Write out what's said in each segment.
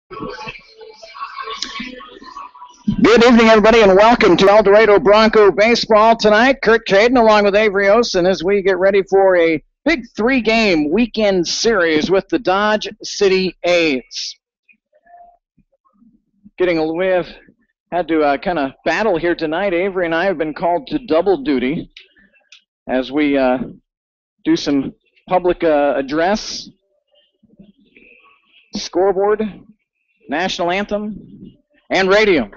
Good evening, everybody, and welcome to El Dorado Bronco Baseball tonight. Kurt Caden along with Avery Osen as we get ready for a big three-game weekend series with the Dodge City A's. We have had to kind of battle here tonight. Avery and I have been called to double duty as we do some public address, scoreboard, national anthem, and radio.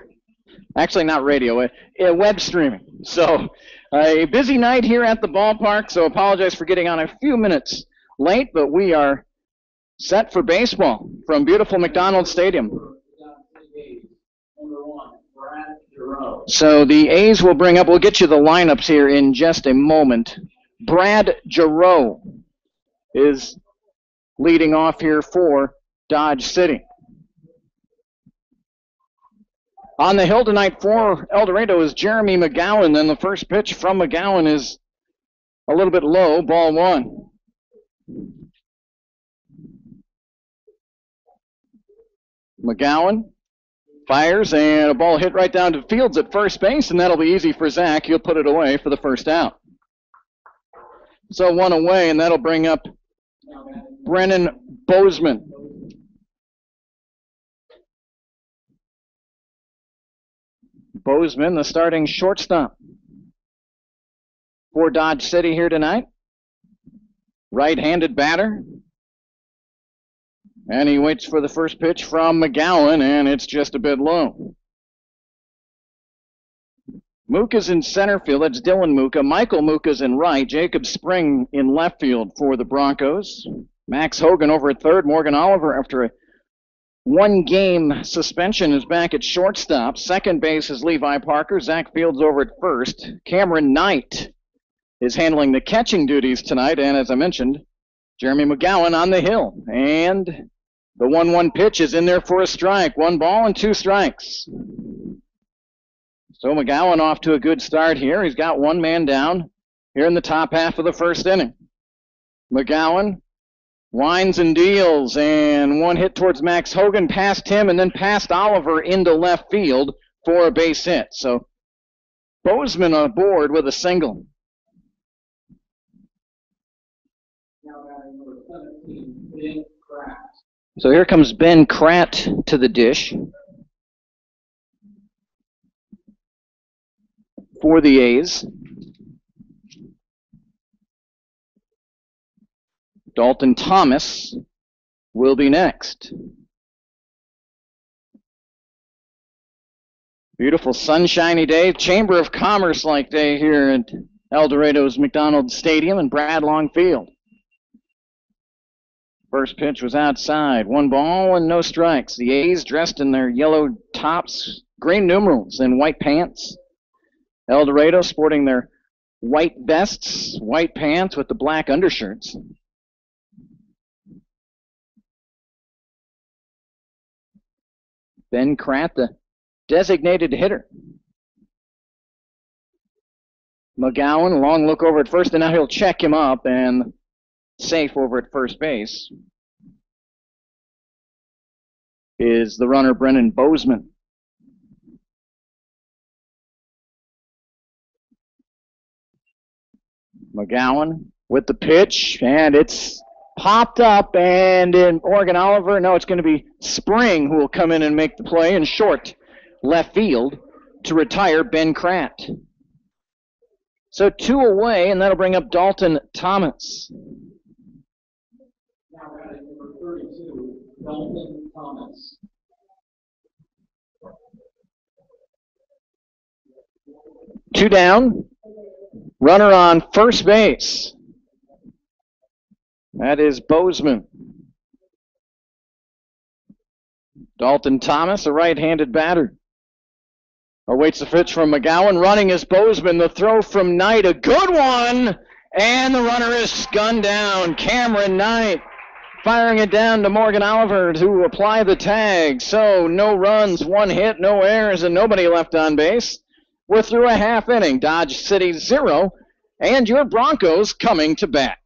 Actually, not radio, web streaming. So a busy night here at the ballpark, so apologize for getting on a few minutes late, but we are set for baseball from beautiful McDonald Stadium. So the A's will we'll get you the lineups here in just a moment. Brad Giroux is leading off here for Dodge City. On the hill tonight for El Dorado is Jeremy McGowan. Then the first pitch from McGowan is a little bit low, ball one. McGowan fires, and a ball hit right down to Fields at first base, and that'll be easy for Zach. He'll put it away for the first out. So one away, and that'll bring up Brennan Bozeman. Bozeman, the starting shortstop for Dodge City here tonight. Right-handed batter. And he waits for the first pitch from McGowan, and it's just a bit low. Muka's in center field. That's Dylan Muka. Michael Muka's in right. Jacob Spring in left field for the Broncos. Max Hogan over at third. Morgan Oliver, after a one-game suspension, is back at shortstop. Second base is Levi Parker. Zach Fields over at first. Cameron Knight is handling the catching duties tonight. And as I mentioned, Jeremy McGowan on the hill. And the 1-1 pitch is in there for a strike. 1 ball and 2 strikes. So McGowan off to a good start here. He's got one man down here in the top half of the first inning. McGowan winds and deals, and one hit towards Max Hogan, past him, and then past Oliver into left field for a base hit. So Bozeman aboard with a single. So here comes Ben Kratt to the dish for the A's. Dalton Thomas will be next. Beautiful sunshiny day, Chamber of Commerce-like day here at El Dorado's McDonald Stadium and Brad Long Field. First pitch was outside. 1 ball and no strikes. The A's dressed in their yellow tops, green numerals, and white pants. El Dorado sporting their white vests, white pants with the black undershirts. Ben Kratt, the designated hitter. McGowan, a long look over at first, and now he'll check him up, and safe over at first base is the runner Brennan Bozeman. McGowan with the pitch, and it's popped up, and in Morgan Oliver, no, it's going to be Spring who will come in and make the play in short left field to retire Ben Kratt. So 2 away, and that'll bring up Dalton Thomas. Now batting number 32, Dalton Thomas. Two down. Runner on first base. That is Bozeman. Dalton Thomas, a right-handed batter, awaits the pitch from McGowan. Running is Bozeman. The throw from Knight, a good one, and the runner is gunned down. Cameron Knight firing it down to Morgan Oliver to apply the tag. So no runs, 1 hit, no errors, and nobody left on base. We're through a half inning. Dodge City 0, and your Broncos coming to bat.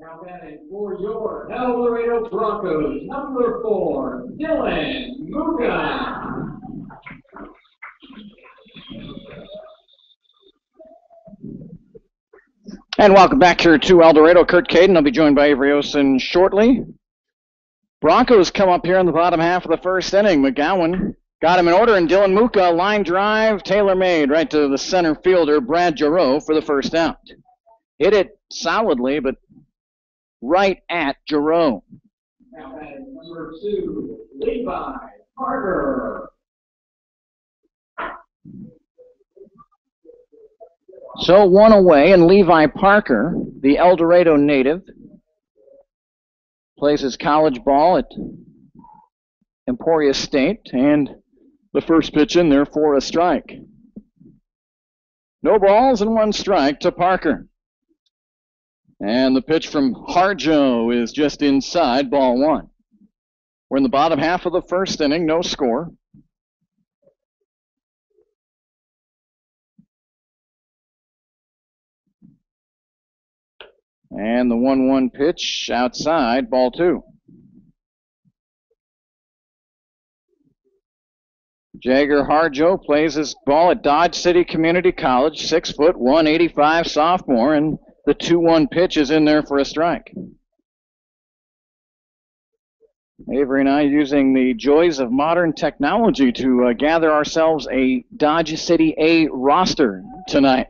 Now batting for your Dorado Broncos, number 4, Dylan Muka. And welcome back here to El Dorado. Kurt Caden. I'll be joined by Avery Osen shortly. Broncos come up here in the bottom half of the first inning. McGowan got him in order, and Dylan Muka, line drive, tailor-made right to the center fielder, Brad Giroux, for the first out. Hit it solidly, but right at Giroux. Now batting number 2, Levi Parker. So one away, and Levi Parker, the El Dorado native, plays his college ball at Emporia State, and the first pitch in there for a strike. No balls and one strike to Parker. And the pitch from Harjo is just inside, ball one. We're in the bottom half of the first inning, no score. And the 1-1 pitch outside, ball two. Jagger Harjo plays his ball at Dodge City Community College, 6'1", 185 sophomore, and the 2-1 pitch is in there for a strike. Avery and I using the joys of modern technology to gather ourselves a Dodge City A roster tonight.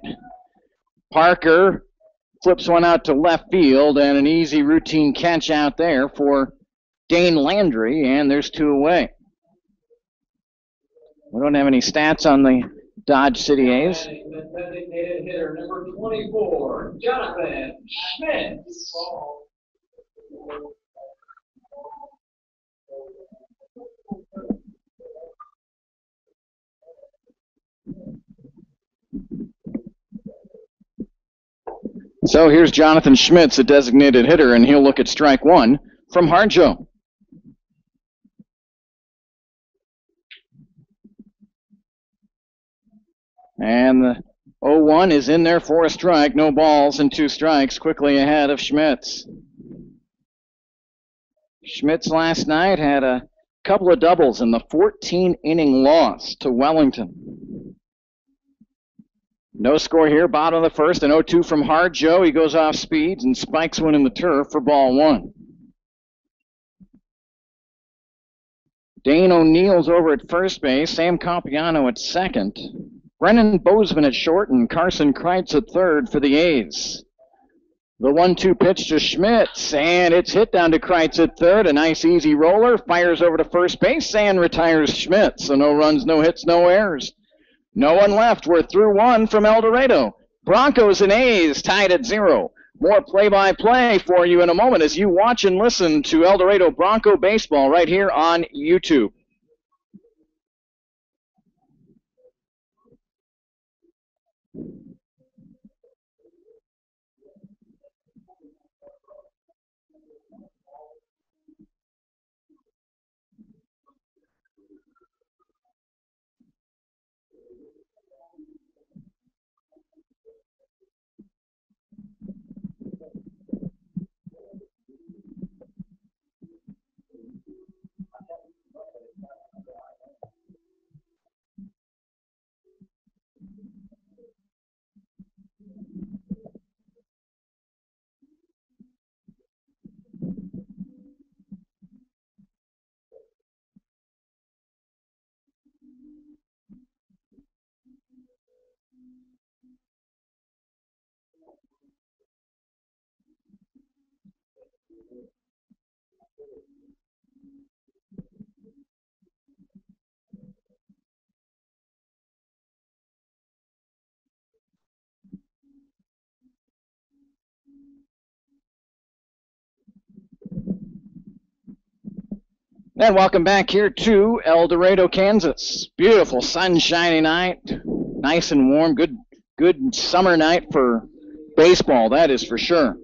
Parker flips one out to left field, and an easy routine catch out there for Dane Landry, and there's two away. We don't have any stats on the Dodge City A's. Designated hitter number 24, Jonathan Schmidt. So here's Jonathan Schmitz, a designated hitter, and he'll look at strike one from Harjo. And the 0-1 is in there for a strike. No balls and two strikes, quickly ahead of Schmitz. Schmitz last night had a couple of doubles in the 14-inning loss to Wellington. No score here, bottom of the first, an 0-2 from Harjo. He goes off speeds and spikes one in the turf for ball one. Dane O'Neill's over at first base, Sam Campiano at second. Brennan Bozeman at short, and Carson Kreitz at third for the A's. The 1-2 pitch to Schmitz, and it's hit down to Kreitz at third. A nice easy roller, fires over to first base, and retires Schmitz. So no runs, no hits, no errors. No one left. We're through one from El Dorado. Broncos and A's tied at 0. More play-by-play for you in a moment as you watch and listen to El Dorado Bronco baseball right here on YouTube. And welcome back here to El Dorado, Kansas. Beautiful sunshiny night, nice and warm. Good summer night for baseball, that is for sure.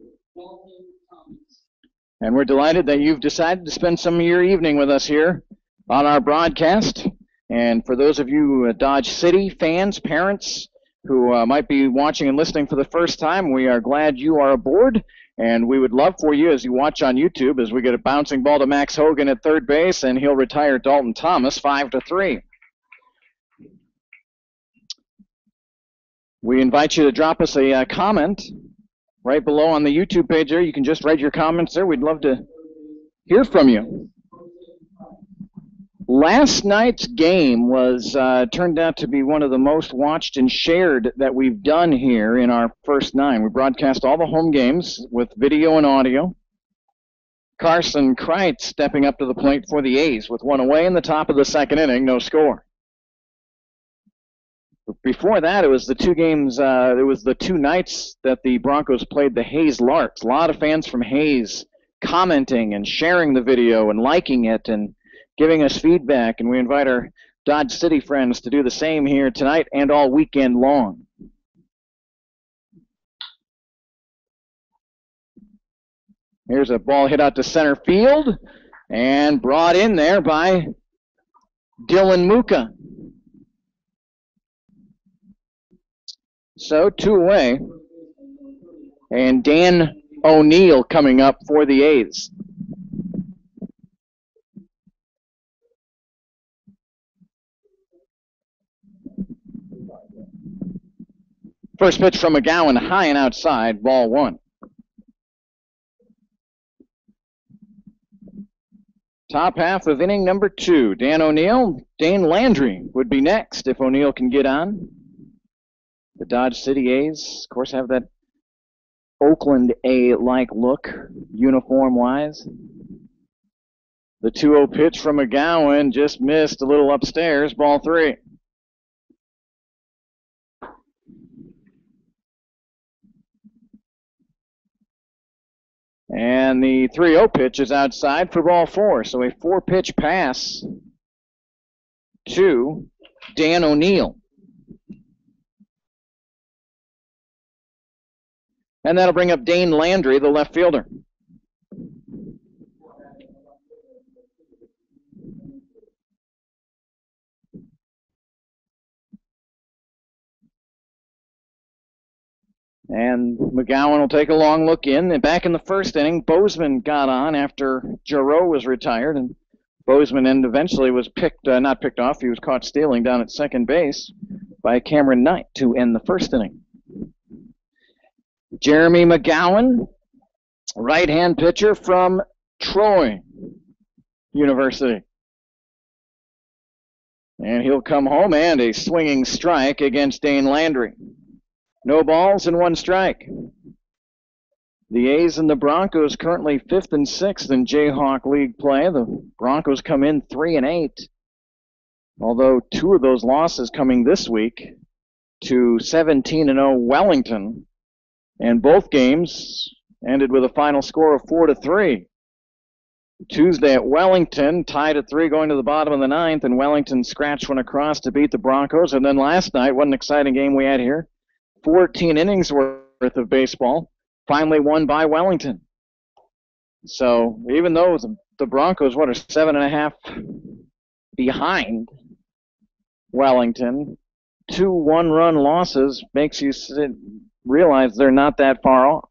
And we're delighted that you've decided to spend some of your evening with us here on our broadcast. And for those of you Dodge City fans, parents who might be watching and listening for the first time, we are glad you are aboard. And we would love for you, as you watch on YouTube, as we get a bouncing ball to Max Hogan at third base, and he'll retire Dalton Thomas 5-3. We invite you to drop us a comment right below on the YouTube page there. You can just write your comments there. We'd love to hear from you. Last night's game was turned out to be one of the most watched and shared that we've done here in our first 9. We broadcast all the home games with video and audio. Carson Kreitz stepping up to the plate for the A's with one away in the top of the second inning, no score. Before that, it was the 2 games, it was the 2 nights that the Broncos played the Hayes Larks. A lot of fans from Hayes commenting and sharing the video and liking it and giving us feedback, and we invite our Dodge City friends to do the same here tonight and all weekend long. Here's a ball hit out to center field and brought in there by Dylan Muka. So 2 away, and Dan O'Neill coming up for the A's. First pitch from McGowan, high and outside, ball 1. Top half of inning number 2. Dan O'Neill, Dane Landry would be next if O'Neill can get on. The Dodge City A's, of course, have that Oakland A-like look, uniform-wise. The 2-0 pitch from McGowan just missed a little upstairs, ball 3. And the 3-0 pitch is outside for ball 4. So a 4-pitch pass to Dan O'Neill. And that'll bring up Dane Landry, the left fielder. And McGowan will take a long look in. And back in the first inning, Bozeman got on after Giroux was retired. And Bozeman eventually was not picked off. He was caught stealing down at second base by Cameron Knight to end the first inning. Jeremy McGowan, right-hand pitcher from Troy University. And he'll come home, and a swinging strike against Dane Landry. No balls and 1 strike. The A's and the Broncos currently 5th and 6th in Jayhawk League play. The Broncos come in 3-8, although 2 of those losses coming this week to 17-0 Wellington. And both games ended with a final score of 4-3. Tuesday at Wellington, tied at 3 going to the bottom of the 9th, and Wellington scratched one across to beat the Broncos. And then last night, what an exciting game we had here. 14 innings worth of baseball, finally won by Wellington. So even though the Broncos, are 7.5 behind Wellington, 2 one-run losses makes you realize they're not that far off.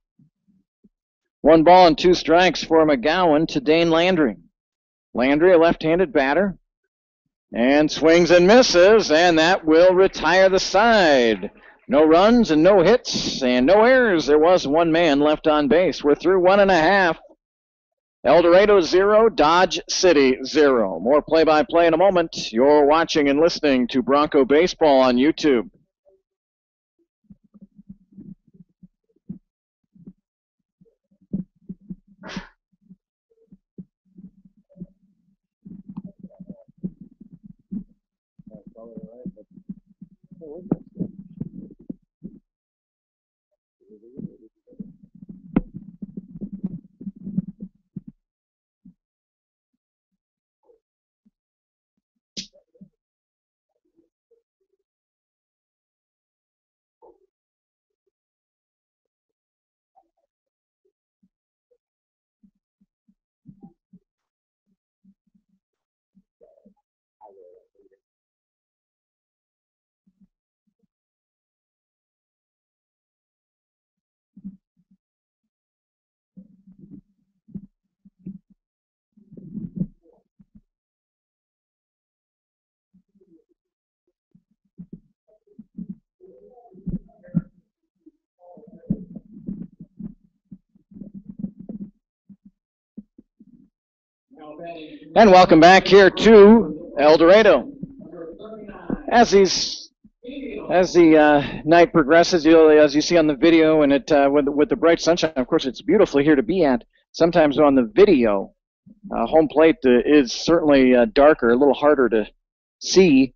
1 ball and 2 strikes for McGowan to Dane Landry. Landry, a left-handed batter, and swings and misses, and that will retire the side. No runs and no hits and no errors. There was 1 man left on base. We're through 1.5. El Dorado 0, Dodge City 0. More play-by-play in a moment. You're watching and listening to Bronco Baseball on YouTube. And welcome back here to El Dorado. As the night progresses, as you see on the video, and with the bright sunshine, of course, it's beautiful here to be at. Sometimes on the video, home plate is certainly darker, a little harder to see,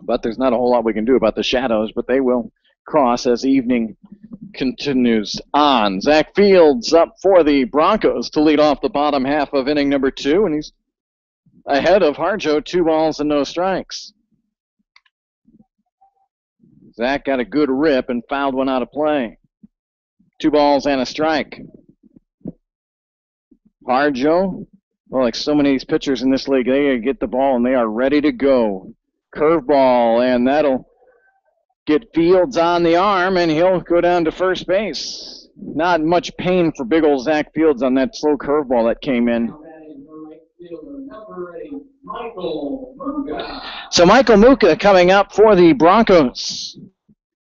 but there's not a whole lot we can do about the shadows, but they will cross as evening continues on. Zach Fields up for the Broncos to lead off the bottom half of inning number 2, and he's ahead of Harjo, 2 balls and no strikes. Zach got a good rip and fouled one out of play. 2 balls and a strike. Harjo, well, like so many of these pitchers in this league, they get the ball and they are ready to go. Curveball, and that'll get Fields on the arm, and he'll go down to first base. Not much pain for big old Zach Fields on that slow curveball that came in. So Michael Muka coming up for the Broncos.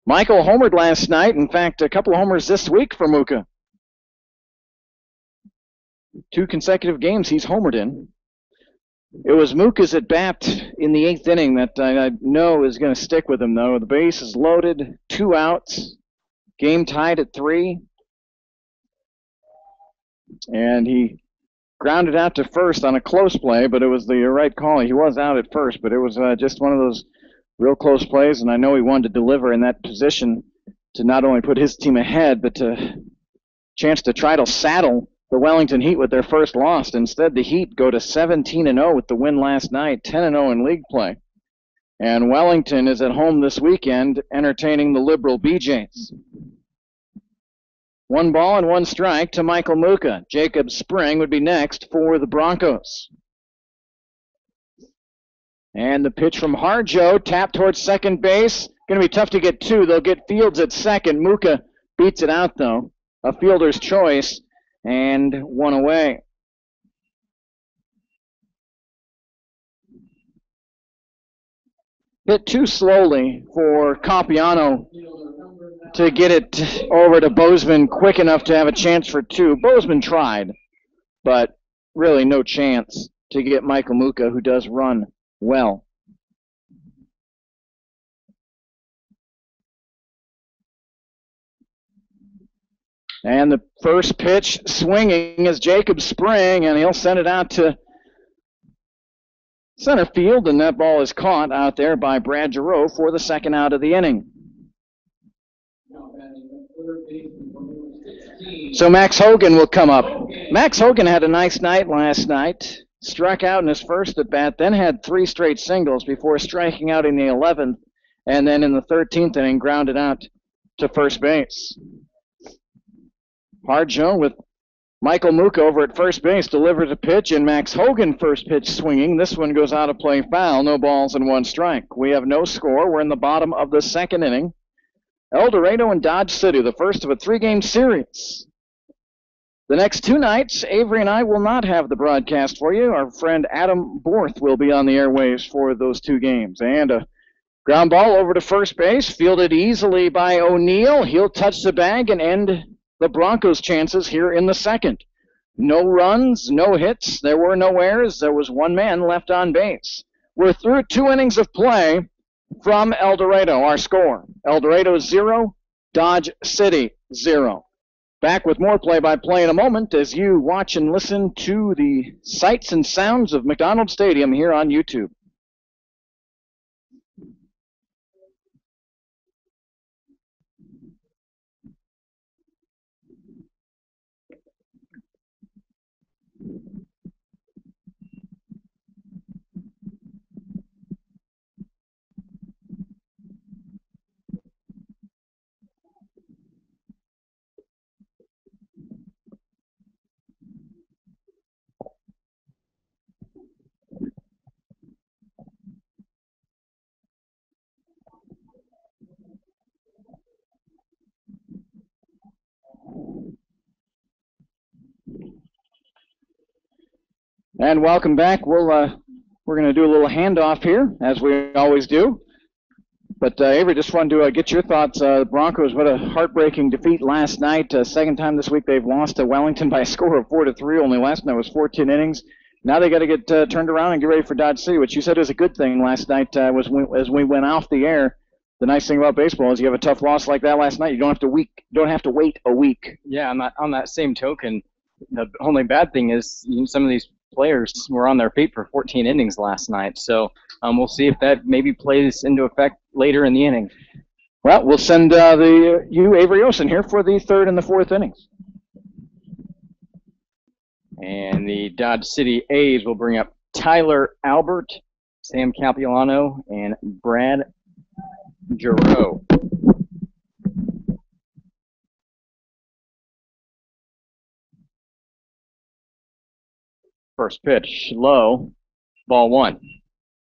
Michael homered last night. In fact, a couple of homers this week for Muka. 2 consecutive games he's homered in. It was Muka's at bat in the 8th inning that I know is going to stick with him, though. The base is loaded, 2 outs, game tied at 3. And he grounded out to first on a close play, but it was the right call. He was out at first, but it was just one of those real close plays, and I know he wanted to deliver in that position to not only put his team ahead, but to chance to try to saddle the Wellington Heat with their first loss. Instead, the Heat go to 17-0 with the win last night, 10-0 in league play. And Wellington is at home this weekend entertaining the Liberal BJs. 1 ball and 1 strike to Michael Muka. Jacob Spring would be next for the Broncos. And the pitch from Harjo, tapped towards second base. Going to be tough to get 2. They'll get Fields at second. Muka beats it out, though. A fielder's choice. And 1 away. Hit too slowly for Capiano to get it over to Bozeman quick enough to have a chance for 2. Bozeman tried, but really no chance to get Michael Muka, who does run well. And the first pitch swinging is Jacob Spring, and he'll send it out to center field, and that ball is caught out there by Brad Giroux for the 2nd out of the inning. So Max Hogan will come up. Max Hogan had a nice night last night. Struck out in his first at bat, then had 3 straight singles before striking out in the 11th, and then in the 13th inning grounded out to first base. Harjo with Michael Muka over at first base delivers a pitch, and Max Hogan first pitch swinging. This one goes out of play foul, no balls and 1 strike. We have no score. We're in the bottom of the 2nd inning. El Dorado and Dodge City, the first of a 3-game series. The next 2 nights, Avery and I will not have the broadcast for you. Our friend Adam Borth will be on the airwaves for those 2 games. And a ground ball over to first base, fielded easily by O'Neill. He'll touch the bag and end the Broncos' chances here in the 2nd. No runs, no hits. There were no errors. There was 1 man left on base. We're through 2 innings of play from El Dorado. Our score, El Dorado 0, Dodge City 0. Back with more play-by-play in a moment as you watch and listen to the sights and sounds of McDonald Stadium here on YouTube. And welcome back. We're going to do a little handoff here, as we always do. But Avery, just wanted to get your thoughts. Broncos, what a heartbreaking defeat last night. Second time this week they've lost to Wellington by a score of 4-3. Only last night was 14 innings. Now they got to get turned around and get ready for Dodge City, which you said is a good thing last night. As we went off the air, the nice thing about baseball is you have a tough loss like that last night. You don't have to wait a week. Yeah, on that same token, the only bad thing is some of these players were on their feet for 14 innings last night. So we'll see if that maybe plays into effect later in the inning. Well, we'll send you Avery Osen here for the third and the fourth innings. And the Dodge City A's will bring up Tyler Albert, Sam Capuano, and Brad Giroux. First pitch, low, ball one.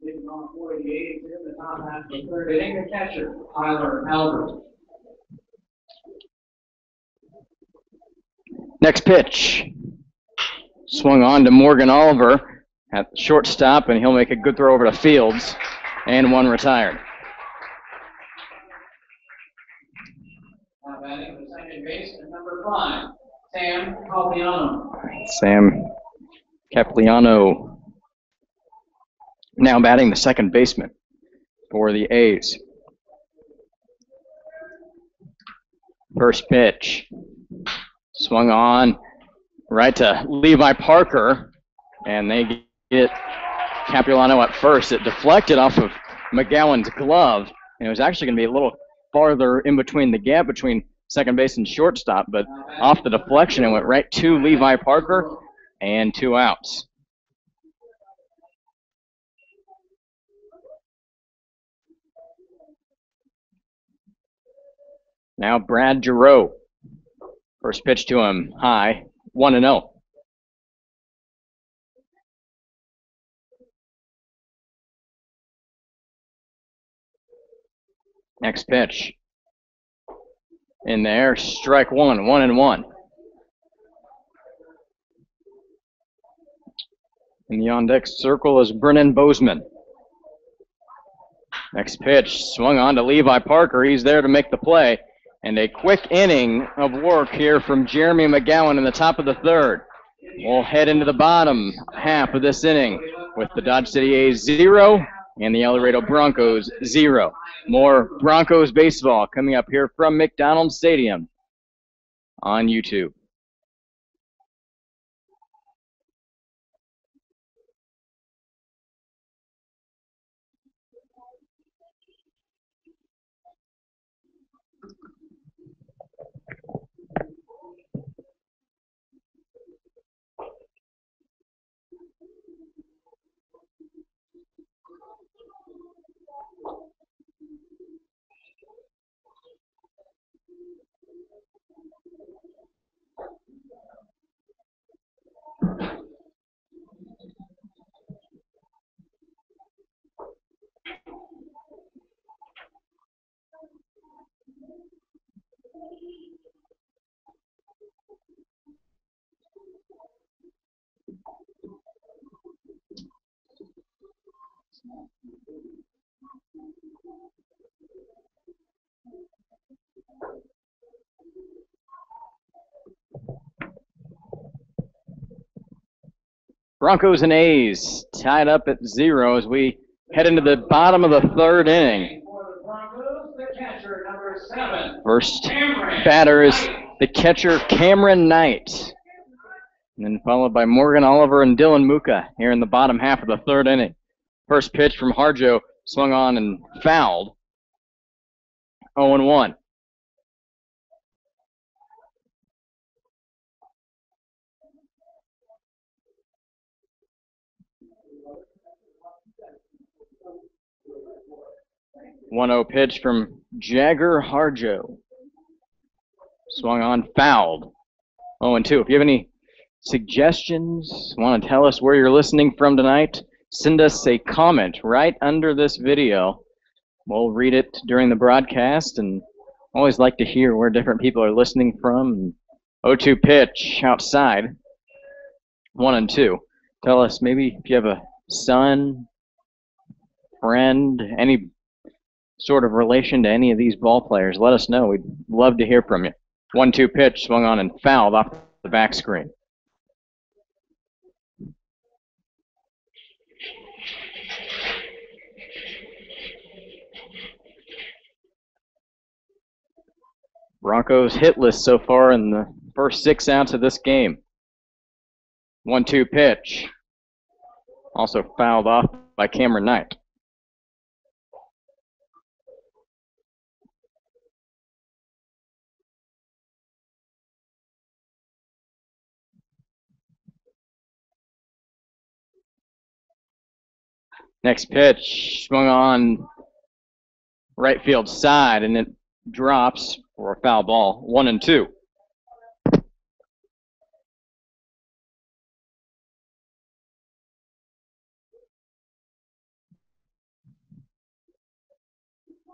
Third inning, the catcher, Tyler Albert. Next pitch. Swung on to Morgan Oliver at the shortstop, and he'll make a good throw over to Fields, and one retired. Now batting the second baseman, number 5, Sam Capuano. Sam Capuano now batting the second baseman for the A's. First pitch. Swung on right to Levi Parker, and they get Capuano at first. It deflected off of McGowan's glove, and it was actually going to be a little farther in between the gap between second base and shortstop, but off the deflection, it went right to Levi Parker, and 2 outs. Now Brad Giroux. First pitch to him, high, 1-0. Next pitch. In there, strike one, 1-1. In the on-deck circle is Brennan Bozeman. Next pitch, swung on to Levi Parker. He's there to make the play. And a quick inning of work here from Jeremy McGowan in the top of the third. We'll head into the bottom half of this inning with the Dodge City A's 0 and the El Dorado Broncos 0. More Broncos baseball coming up here from McDonald's Stadium on YouTube. Broncos and A's tied up at 0 as we head into the bottom of the third inning. First batter is the catcher, Cameron Knight. And then followed by Morgan Oliver and Dylan Muka here in the bottom half of the third inning. First pitch from Harjo, swung on and fouled. 0-1. One-zero pitch from Jagger Harjo. Swung on, fouled. 0-2. If you have any suggestions, want to tell us where you're listening from tonight, send us a comment right under this video. We'll read it during the broadcast, and always like to hear where different people are listening from. 0-2 pitch outside. 1-2. Tell us maybe if you have a son, friend, any sort of relation to any of these ball players. Let us know. We'd love to hear from you. 1-2 pitch, swung on and fouled off the back screen. Broncos hitless so far in the first 6 outs of this game. 1-2 pitch. Also fouled off by Cameron Knight. Next pitch swung on right field side, and it drops for a foul ball. 1-2.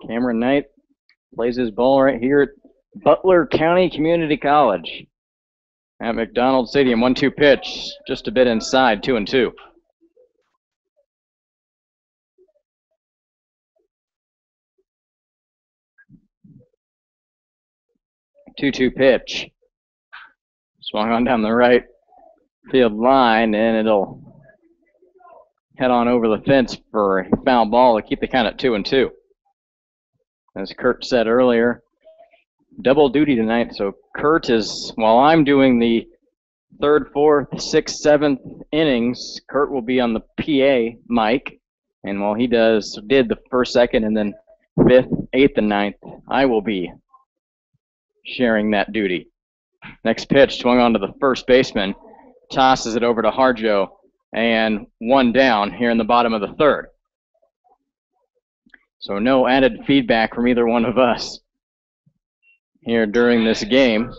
Cameron Knight plays his ball right here at Butler County Community College at McDonald Stadium. 1-2 pitch, just a bit inside. 2-2. 2-2 pitch. Swung on down the right field line, and it'll head on over the fence for a foul ball to keep the count at 2-2. As Kurt said earlier, double duty tonight. So Kurt is, while I'm doing the 3rd, 4th, 6th, 7th innings, Kurt will be on the PA mic. And while he did the 1st, 2nd, and then 5th, 8th, and 9th, I will be sharing that duty. Next pitch swung on to the first baseman, tosses it over to Harjo, and 1 down here in the bottom of the 3rd. So no added feedback from either one of us here during this game.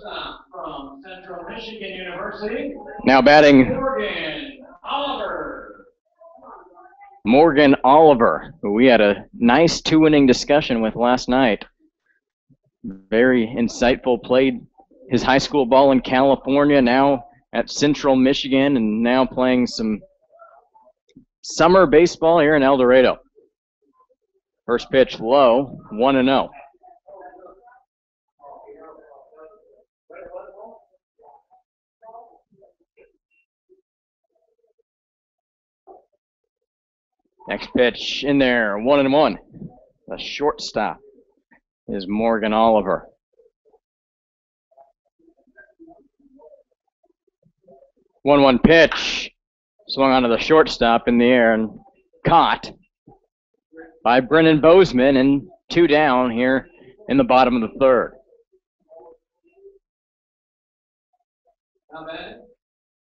From Central Michigan University, Now batting Morgan Oliver, who we had a nice 2-inning discussion with last night. Very insightful, played his high school ball in California, now at Central Michigan, and now playing some summer baseball here in El Dorado. First pitch low, 1-0. Next pitch in there, 1-1. The shortstop is Morgan Oliver. One pitch, swung onto the shortstop in the air and caught by Brennan Bozeman, and 2 down here in the bottom of the 3rd.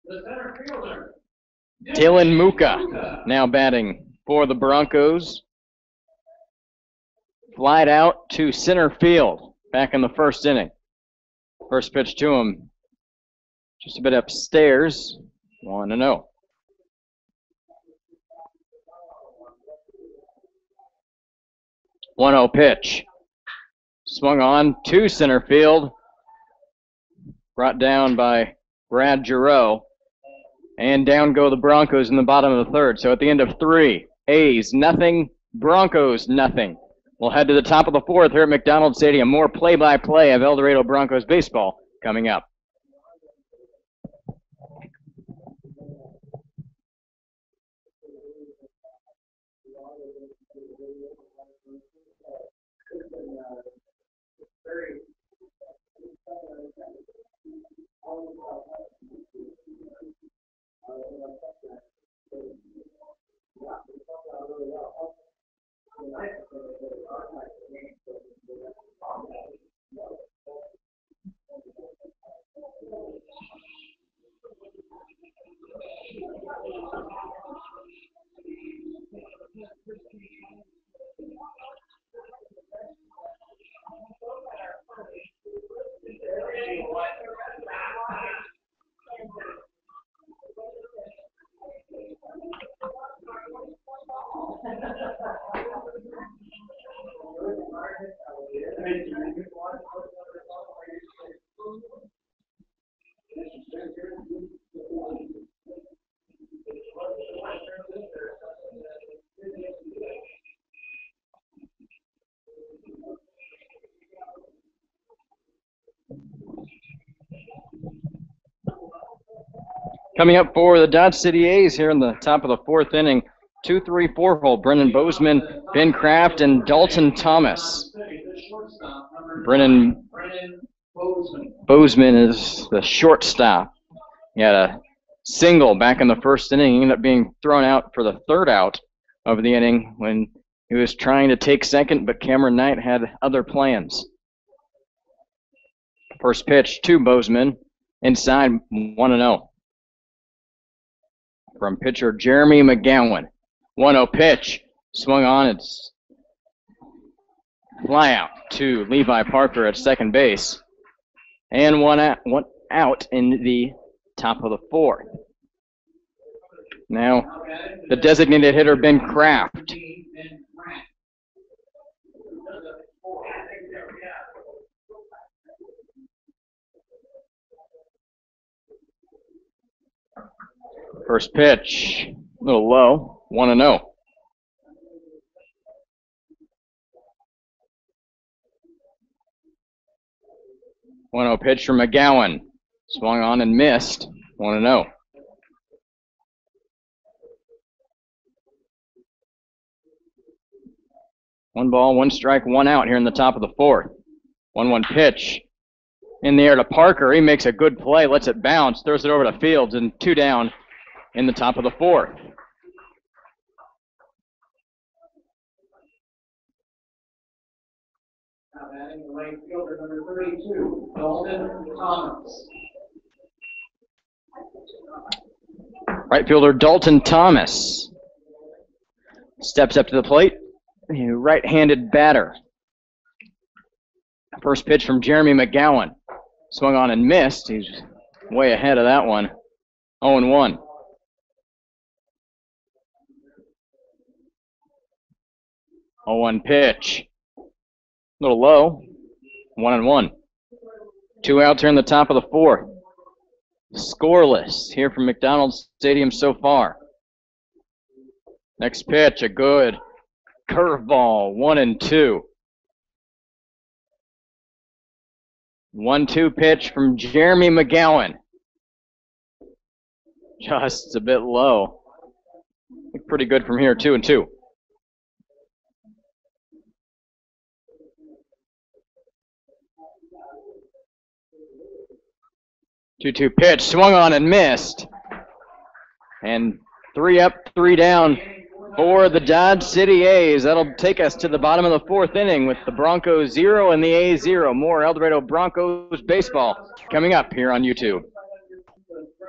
The center fielder, Dylan Muka now batting for the Broncos. Flied out to center field back in the 1st inning. First pitch to him, just a bit upstairs, 1-0. One 0 pitch. Swung on to center field. Brought down by Brad Giroux. And down go the Broncos in the bottom of the 3rd. So at the end of 3, A's nothing, Broncos nothing. We'll head to the top of the 4th here at McDonald Stadium. More play-by-play of El Dorado Broncos baseball coming up. Coming up for the Dodge City A's here in the top of the 4th inning, 2-3-4 hole, Brennan Bozeman, Ben Kraft, and Dalton Thomas. Brennan Bozeman is the shortstop. He had a single back in the first inning. He ended up being thrown out for the third out of the inning when he was trying to take second, but Cameron Knight had other plans. First pitch to Bozeman, inside 1-0. From pitcher Jeremy McGowan. 1-0 pitch, swung on, it's fly out to Levi Parker at second base. And one out in the top of the fourth. Now, the designated hitter, Ben Kraft. First pitch, a little low, 1-0. Pitch from McGowan. Swung on and missed, 1-0. One ball, one strike, one out here in the top of the fourth. 1-1 pitch in the air to Parker. He makes a good play, lets it bounce, throws it over to Fields, and 2 down in the top of the fourth. Now batting the right fielder, number 32, Dalton Thomas. Right fielder Dalton Thomas steps up to the plate. A right-handed batter. First pitch from Jeremy McGowan. Swung on and missed. He's way ahead of that one. 0-1. Pitch. A little low. 1-1. 2 outs here in the top of the fourth. Scoreless here from McDonald's Stadium so far. Next pitch, a good curveball, 1-2. 1-2 pitch from Jeremy McGowan. Just a bit low. Look pretty good from here, 2-2. Two pitch, swung on and missed. And 3 up, 3 down for the Dodge City A's. That'll take us to the bottom of the fourth inning with the Broncos 0 and the A's 0. More El Dorado Broncos baseball coming up here on YouTube.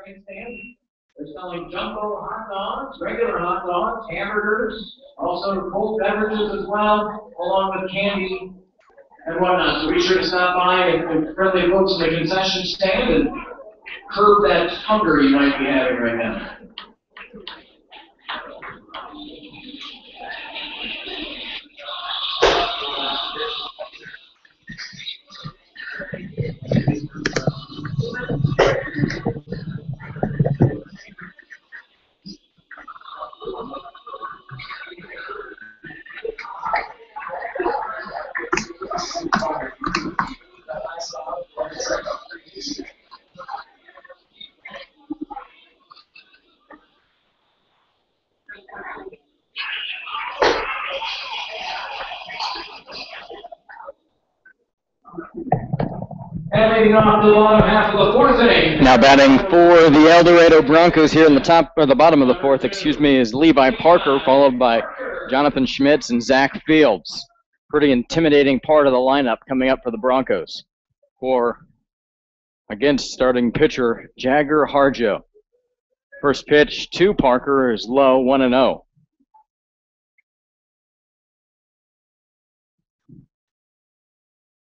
They're selling jumbo hot dogs, regular hot dogs, hamburgers, also cold beverages as well, along with candy and whatnot. So be sure to stop by and friendly folks in the concession stand and curb that hunger you might be having right now. And leading off the bottom half of the fourth inning. Now batting for the El Dorado Broncos here in the top or the bottom of the fourth, is Levi Parker, followed by Jonathan Schmitz and Zach Fields. Pretty intimidating part of the lineup coming up for the Broncos. Against starting pitcher Jagger Harjo. First pitch to Parker is low, 1-0.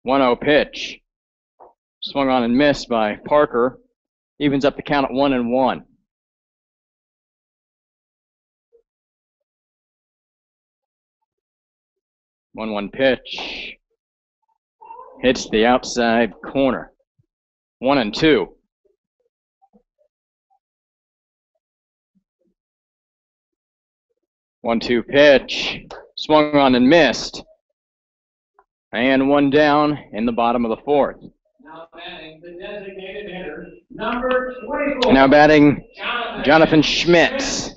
1-0 pitch. Swung on and missed by Parker. Evens up the count at 1-1. One pitch. Hits the outside corner. 1-2. 1-2 pitch. Swung on and missed. And 1 down in the bottom of the fourth. Now batting the designated hitter, number 24. Now batting Jonathan Schmitz.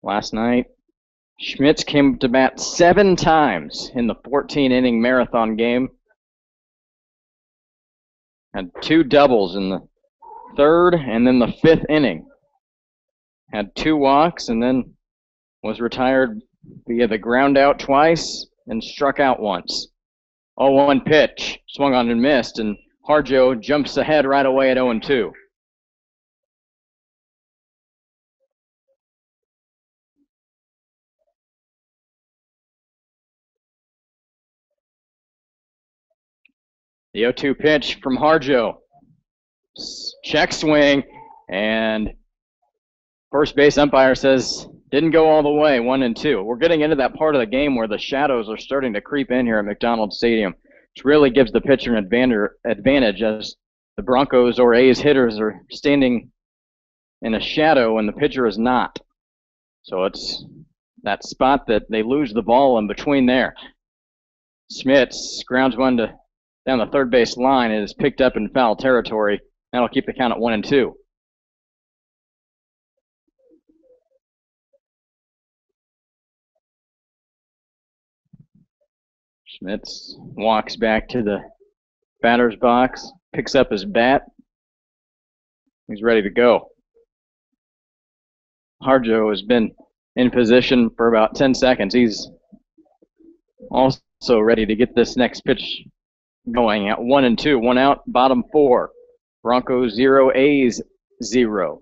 last night. Schmitz came to bat 7 times in the 14-inning marathon game. Had 2 doubles in the 3rd and then the 5th inning. Had 2 walks and then was retired via the ground out twice and struck out once. 0-1 pitch, swung on and missed, and Harjo jumps ahead right away at 0-2. The 0-2 pitch from Harjo. Check swing, and first base umpire says didn't go all the way, 1-2. We're getting into that part of the game where the shadows are starting to creep in here at McDonald Stadium, which really gives the pitcher an advantage as the Broncos or A's hitters are standing in a shadow and the pitcher is not. So it's that spot that they lose the ball in between there. Schmitz grounds one down the third base line and is picked up in foul territory. That'll keep the count at 1-2. Schmitz walks back to the batter's box, picks up his bat. He's ready to go. Harjo has been in position for about 10 seconds. He's also ready to get this next pitch going at 1-2. 1 out, bottom 4. Broncos 0, A's 0.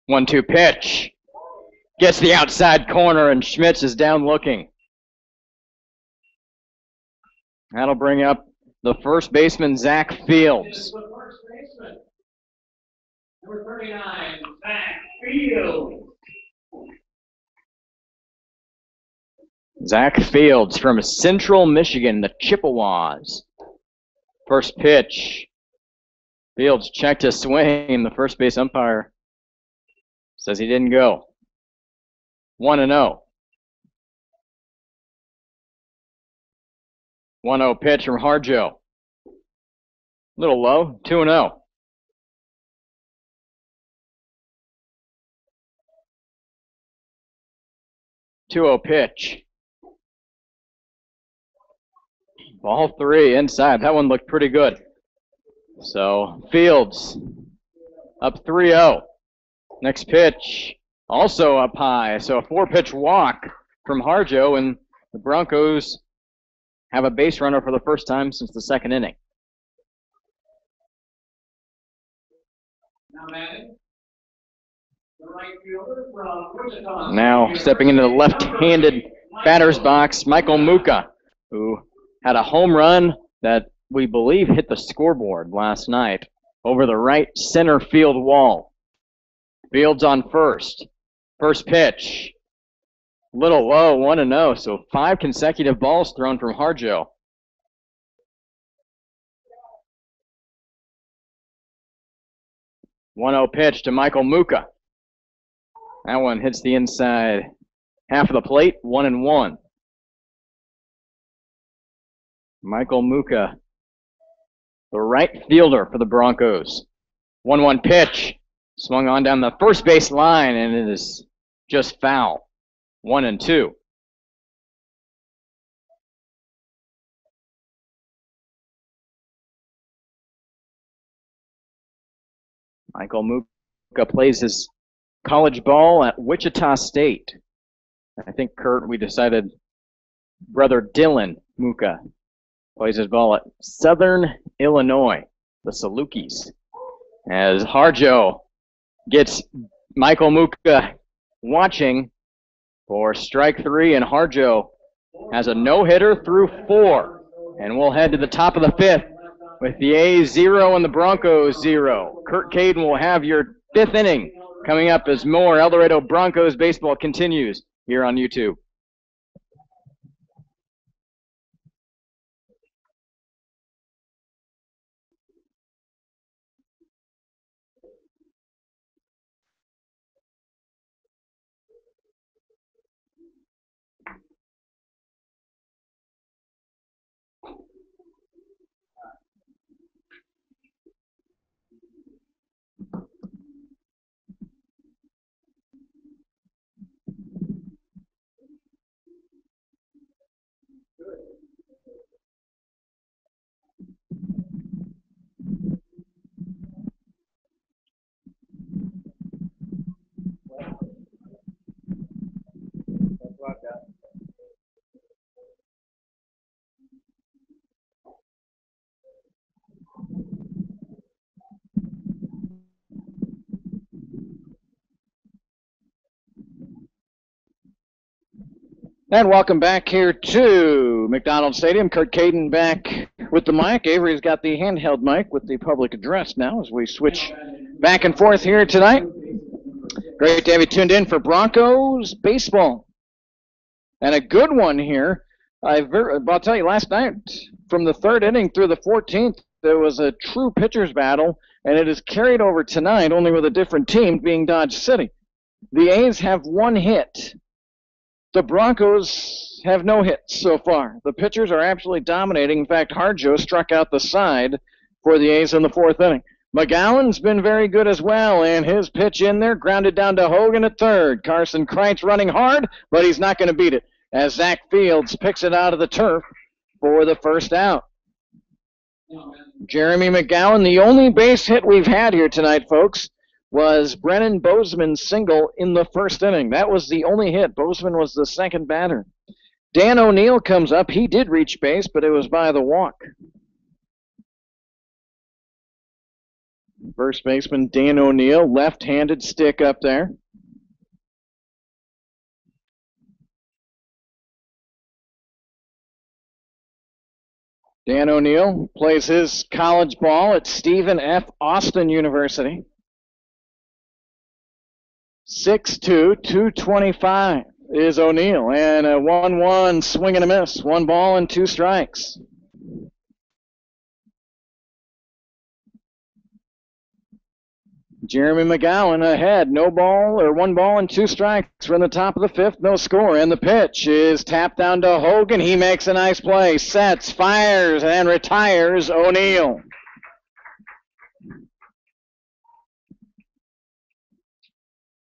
One-two pitch. Gets the outside corner, and Schmitz is down looking. That'll bring up the first baseman, Zach Fields. The first baseman, number 39, Zach Fields. Zach Fields from Central Michigan, the Chippewas. First pitch. Fields checked his swing. The first base umpire says he didn't go. 1-0. 1-0 pitch from Harjo. Little low. 2-0. 2-0 pitch. Ball 3 inside. That one looked pretty good. So Fields up 3-0. Next pitch also up high. So a 4-pitch walk from Harjo, and the Broncos have a base runner for the first time since the 2nd inning. Now stepping into the left-handed batter's box, Michael Muka, who had a home run that we believe hit the scoreboard last night over the right center field wall. Fields on first. First pitch. Little low, 1-0. So 5 consecutive balls thrown from Harjo. One-0 pitch to Michael Muka. That one hits the inside half of the plate, 1-1. Michael Muka, the right fielder for the Broncos. 1-1 pitch. Swung on down the first base line, and it is just foul. 1-2. Michael Muka plays his college ball at Wichita State. I think, Kurt, we decided brother Dylan Muka plays his ball at Southern Illinois, the Salukis. As Harjo gets Michael Muka watching for strike 3, and Harjo has a no-hitter through 4. And we'll head to the top of the 5th with the A's 0 and the Broncos 0. Kurt Caden will have your 5th inning coming up as more El Dorado Broncos baseball continues here on YouTube. And welcome back here to McDonald Stadium. Kurt Caden back with the mic. Avery's got the handheld mic with the public address now as we switch back and forth here tonight. Great to have you tuned in for Broncos baseball. And a good one here. I'll tell you, last night, from the third inning through the 14th, there was a true pitcher's battle, and it is carried over tonight, only with a different team, being Dodge City. The A's have one hit. The Broncos have no hits so far. The pitchers are absolutely dominating. In fact, Harjo struck out the side for the A's in the fourth inning. McGowan's been very good as well, and his pitch in there grounded down to Hogan at third. Carson Kreitz running hard, but he's not going to beat it as Zach Fields picks it out of the turf for the first out. Jeremy McGowan, the only base hit we've had here tonight, folks, was Brennan Bozeman's single in the first inning. That was the only hit. Bozeman was the second batter. Dan O'Neill comes up. He did reach base, but it was by the walk. First baseman Dan O'Neill, left-handed stick up there. Dan O'Neill plays his college ball at Stephen F. Austin University. 6'2", 225 is O'Neill, and a 1-1 swing and a miss. 1 ball and 2 strikes. Jeremy McGowan ahead, 1 ball and 2 strikes. We're in the top of the 5th, no score, and the pitch is tapped down to Hogan. He makes a nice play, sets, fires, and retires O'Neill.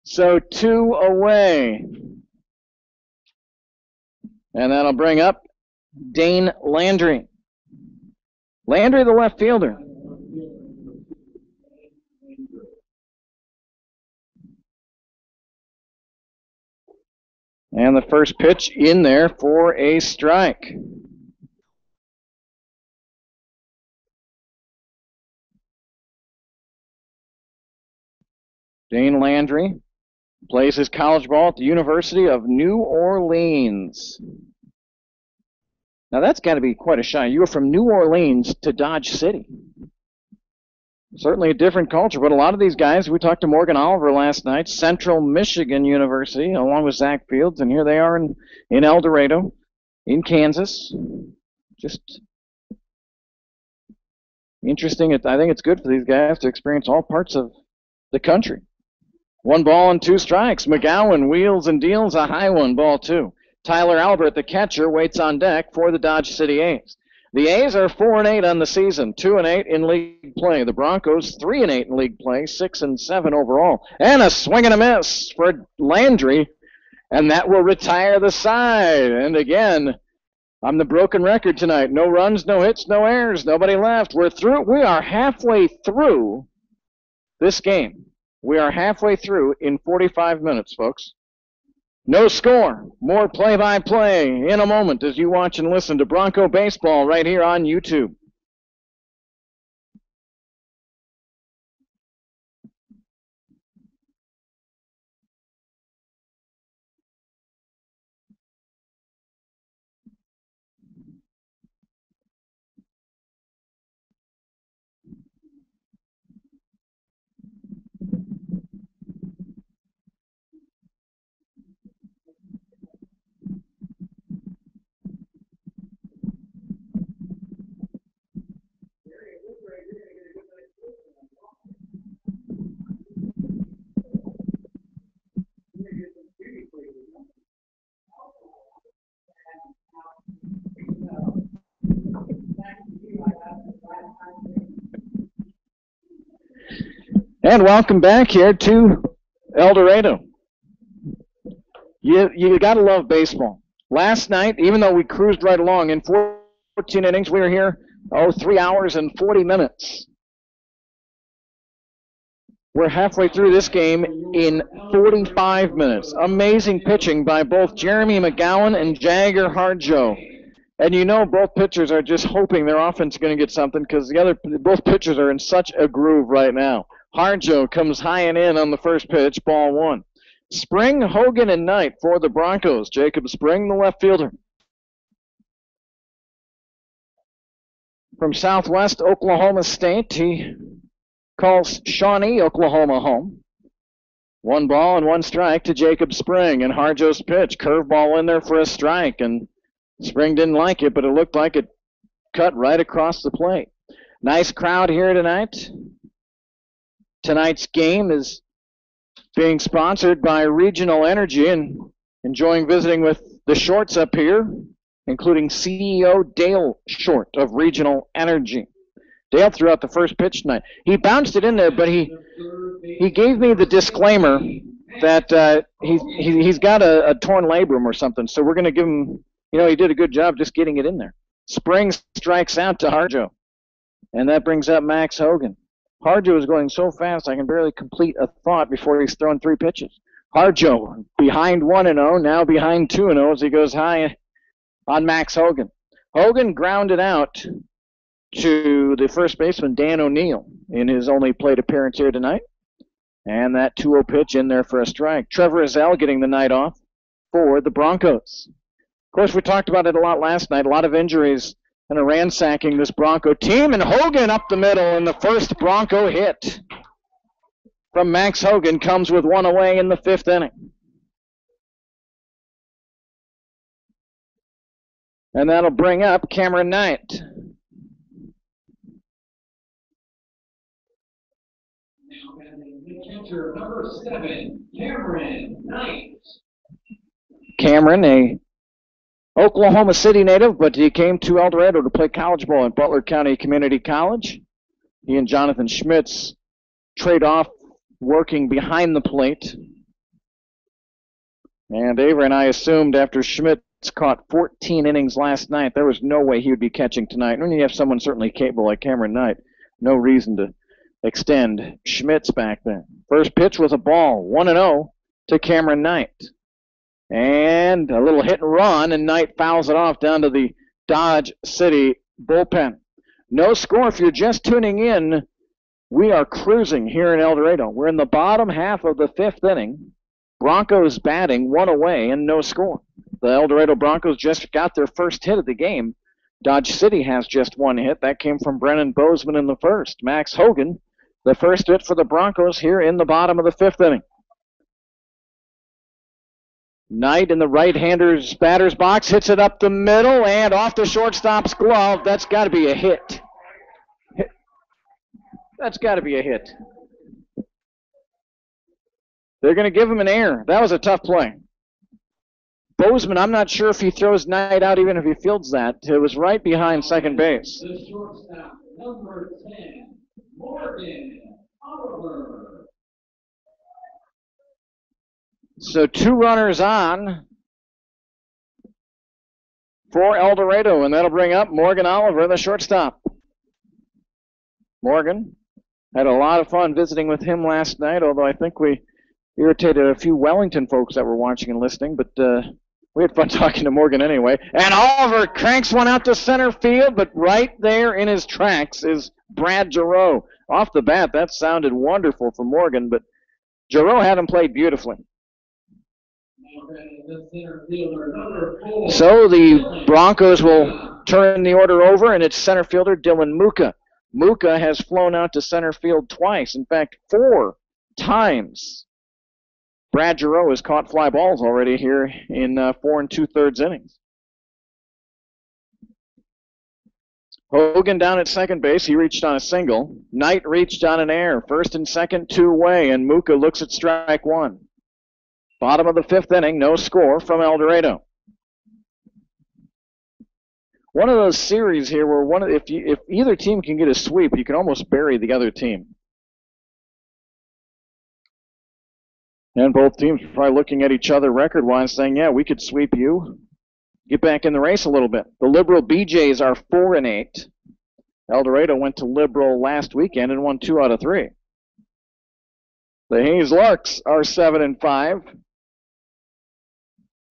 So 2 away. And that'll bring up Dane Landry. Landry, the left fielder. And the first pitch in there for a strike. Dane Landry plays his college ball at the University of New Orleans. Now that's got to be quite a shot. You were from New Orleans to Dodge City. Certainly a different culture, but a lot of these guys, we talked to Morgan Oliver last night, Central Michigan University, along with Zach Fields, and here they are in El Dorado, in Kansas. Just interesting. I think it's good for these guys to experience all parts of the country. 1 ball and 2 strikes. McGowan wheels and deals a high one, ball 2. Tyler Albert, the catcher, waits on deck for the Dodge City A's. The A's are 4-8 on the season, 2-8 in league play. The Broncos 3-8 in league play, 6-7 overall. And a swing and a miss for Landry, and that will retire the side. And again, I'm the broken record tonight. No runs, no hits, no errors, nobody left. We're through. We are halfway through this game. We are halfway through in 45 minutes, folks. No score. More play-by-play in a moment as you watch and listen to Bronco Baseball right here on YouTube. And welcome back here to El Dorado. You got to love baseball. Last night, even though we cruised right along, in 14 innings, we were here, 3 hours and 40 minutes. We're halfway through this game in 45 minutes. Amazing pitching by both Jeremy McGowan and Jagger Harjo. And you know both pitchers are just hoping their offense is going to get something because both pitchers are in such a groove right now. Harjo comes high and in on the first pitch, ball 1. Spring, Hogan, and Knight for the Broncos. Jacob Spring, the left fielder. From Southwest Oklahoma State, he calls Shawnee, Oklahoma home. 1 ball and 1 strike to Jacob Spring, and Harjo's pitch. Curveball in there for a strike, and Spring didn't like it, but it looked like it cut right across the plate. Nice crowd here tonight. Tonight's game is being sponsored by Regional Energy, and enjoying visiting with the Shorts up here, including CEO Dale Short of Regional Energy. Dale threw out the first pitch tonight. He bounced it in there, but he gave me the disclaimer that he's got a torn labrum or something, so we're going to give him, he did a good job just getting it in there. Spring strikes out to Harjo, and that brings up Max Hogan. Harjo is going so fast I can barely complete a thought before he's thrown 3 pitches. Harjo behind 1-0, now behind 2-0 as he goes high on Max Hogan. Hogan grounded out to the first baseman, Dan O'Neill, in his only plate appearance here tonight. And that 2-0 pitch in there for a strike. Trevor Azell getting the night off for the Broncos. Of course, we talked about it a lot last night. A lot of injuries and a ransacking this Bronco team. And Hogan up the middle, and the first Bronco hit from Max Hogan comes with 1 away in the 5th inning. And that'll bring up Cameron Knight. Catcher number 7, Cameron Knight. Cameron, a Oklahoma City native, but he came to El Dorado to play college ball at Butler County Community College. He and Jonathan Schmitz trade off working behind the plate. And Avery and I assumed after Schmitz caught 14 innings last night, there was no way he would be catching tonight. When you have someone certainly capable like Cameron Knight, no reason to extend Schmitz back there. First pitch was a ball, 1-0 to Cameron Knight. And a little hit and run, and Knight fouls it off down to the Dodge City bullpen. No score. If you're just tuning in, we are cruising here in El Dorado. We're in the bottom half of the 5th inning. Broncos batting 1 away and no score. The El Dorado Broncos just got their first hit of the game. Dodge City has just 1 hit. That came from Brennan Bozeman in the first. Max Hogan, the first hit for the Broncos here in the bottom of the 5th inning. Knight in the right-hander's batter's box hits it up the middle and off the shortstop's glove. That's got to be a hit. That's got to be a hit. They're going to give him an error. That was a tough play. Bozeman, I'm not sure if he throws Knight out even if he fields that. It was right behind second base. The shortstop, number 10, Morgan Oliver. So 2 runners on for El Dorado, and that'll bring up Morgan Oliver, the shortstop. Morgan, had a lot of fun visiting with him last night, although I think we irritated a few Wellington folks that were watching and listening, but we had fun talking to Morgan anyway. And Oliver cranks one out to center field, but right there in his tracks is Brad Giroux. Off the bat, that sounded wonderful for Morgan, but Giroux had him played beautifully. So the Broncos will turn the order over, and it's center fielder Dylan Muka. Muka has flown out to center field twice. In fact, 4 times. Brad Giroux has caught fly balls already here in 4 2/3 innings. Hogan down at second base. He reached on a single. Knight reached on an error. First and second, 2-way, and Muka looks at strike 1. Bottom of the 5th inning, no score from El Dorado. One of those series here where if either team can get a sweep, you can almost bury the other team. And both teams are probably looking at each other record-wise saying, yeah, we could sweep you. Get back in the race a little bit. The Liberal BJs are 4-8. El Dorado went to Liberal last weekend and won 2 out of 3. The Hayes Larks are 7-5.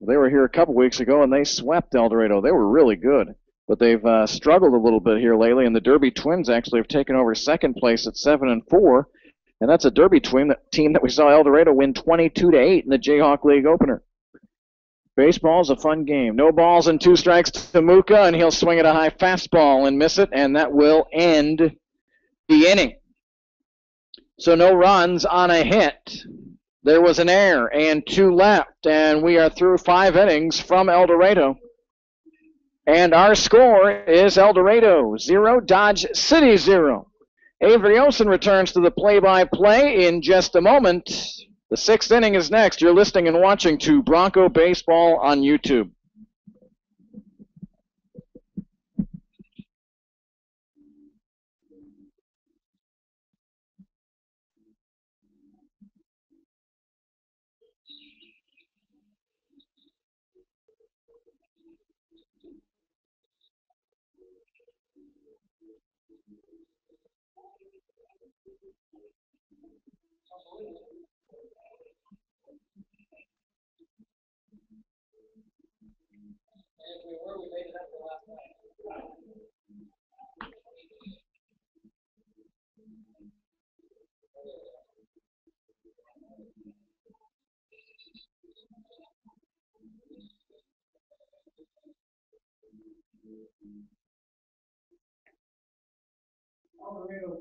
They were here a couple weeks ago, and they swept El Dorado. They were really good, but they've struggled a little bit here lately, and the Derby Twins actually have taken over second place at 7-4. And that's a Derby team that we saw El Dorado win 22-8 in the Jayhawk League opener. Baseball's a fun game. No balls and 2 strikes to Muka, and he'll swing at a high fastball and miss it, and that will end the inning. So no runs on a hit. There was an error and 2 left, and we are through 5 innings from El Dorado. And our score is El Dorado 0, Dodge City 0. Avery Olson returns to the play-by-play in just a moment. The 6th inning is next. You're listening and watching to Bronco Baseball on YouTube.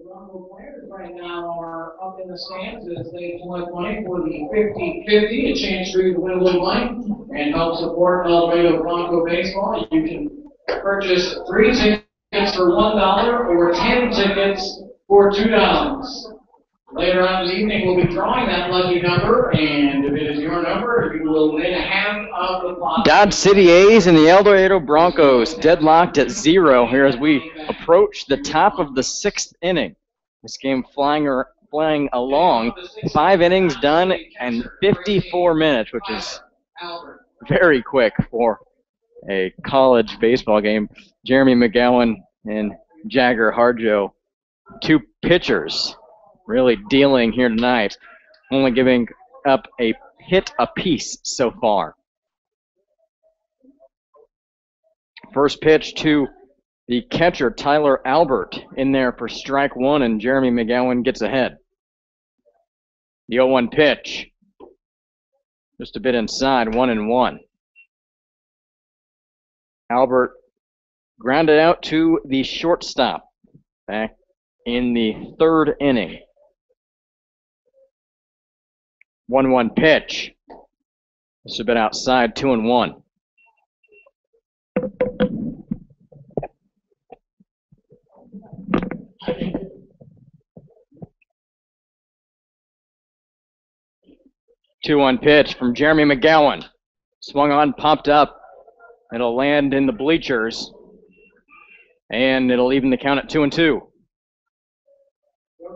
Bronco players right now are up in the stands as they collect money for the 50-50 to change through the Winwood line and help support El Dorado Bronco baseball. You can purchase 3 tickets for $1 or 10 tickets for $2. Later on this evening, we'll be drawing that lucky number, and if it is your number, you will win half of the pot. Dodge City A's and the El Dorado Broncos deadlocked at 0 here as we approach the top of the 6th inning. This game flying along. 5 innings done and 54 minutes, which is very quick for a college baseball game. Jeremy McGowan and Jagger Harjo, 2 pitchers, really dealing here tonight, only giving up a hit apiece so far. First pitch to the catcher, Tyler Albert, in there for strike 1, and Jeremy McGowan gets ahead. The 0-1 pitch, just a bit inside, 1-1. Albert grounded out to the shortstop back in the 3rd inning. 1-1 pitch. This a bit outside, 2-1. Two-one pitch from Jeremy McGowan. Swung on, popped up. It'll land in the bleachers, and it'll even the count at 2-2. Don't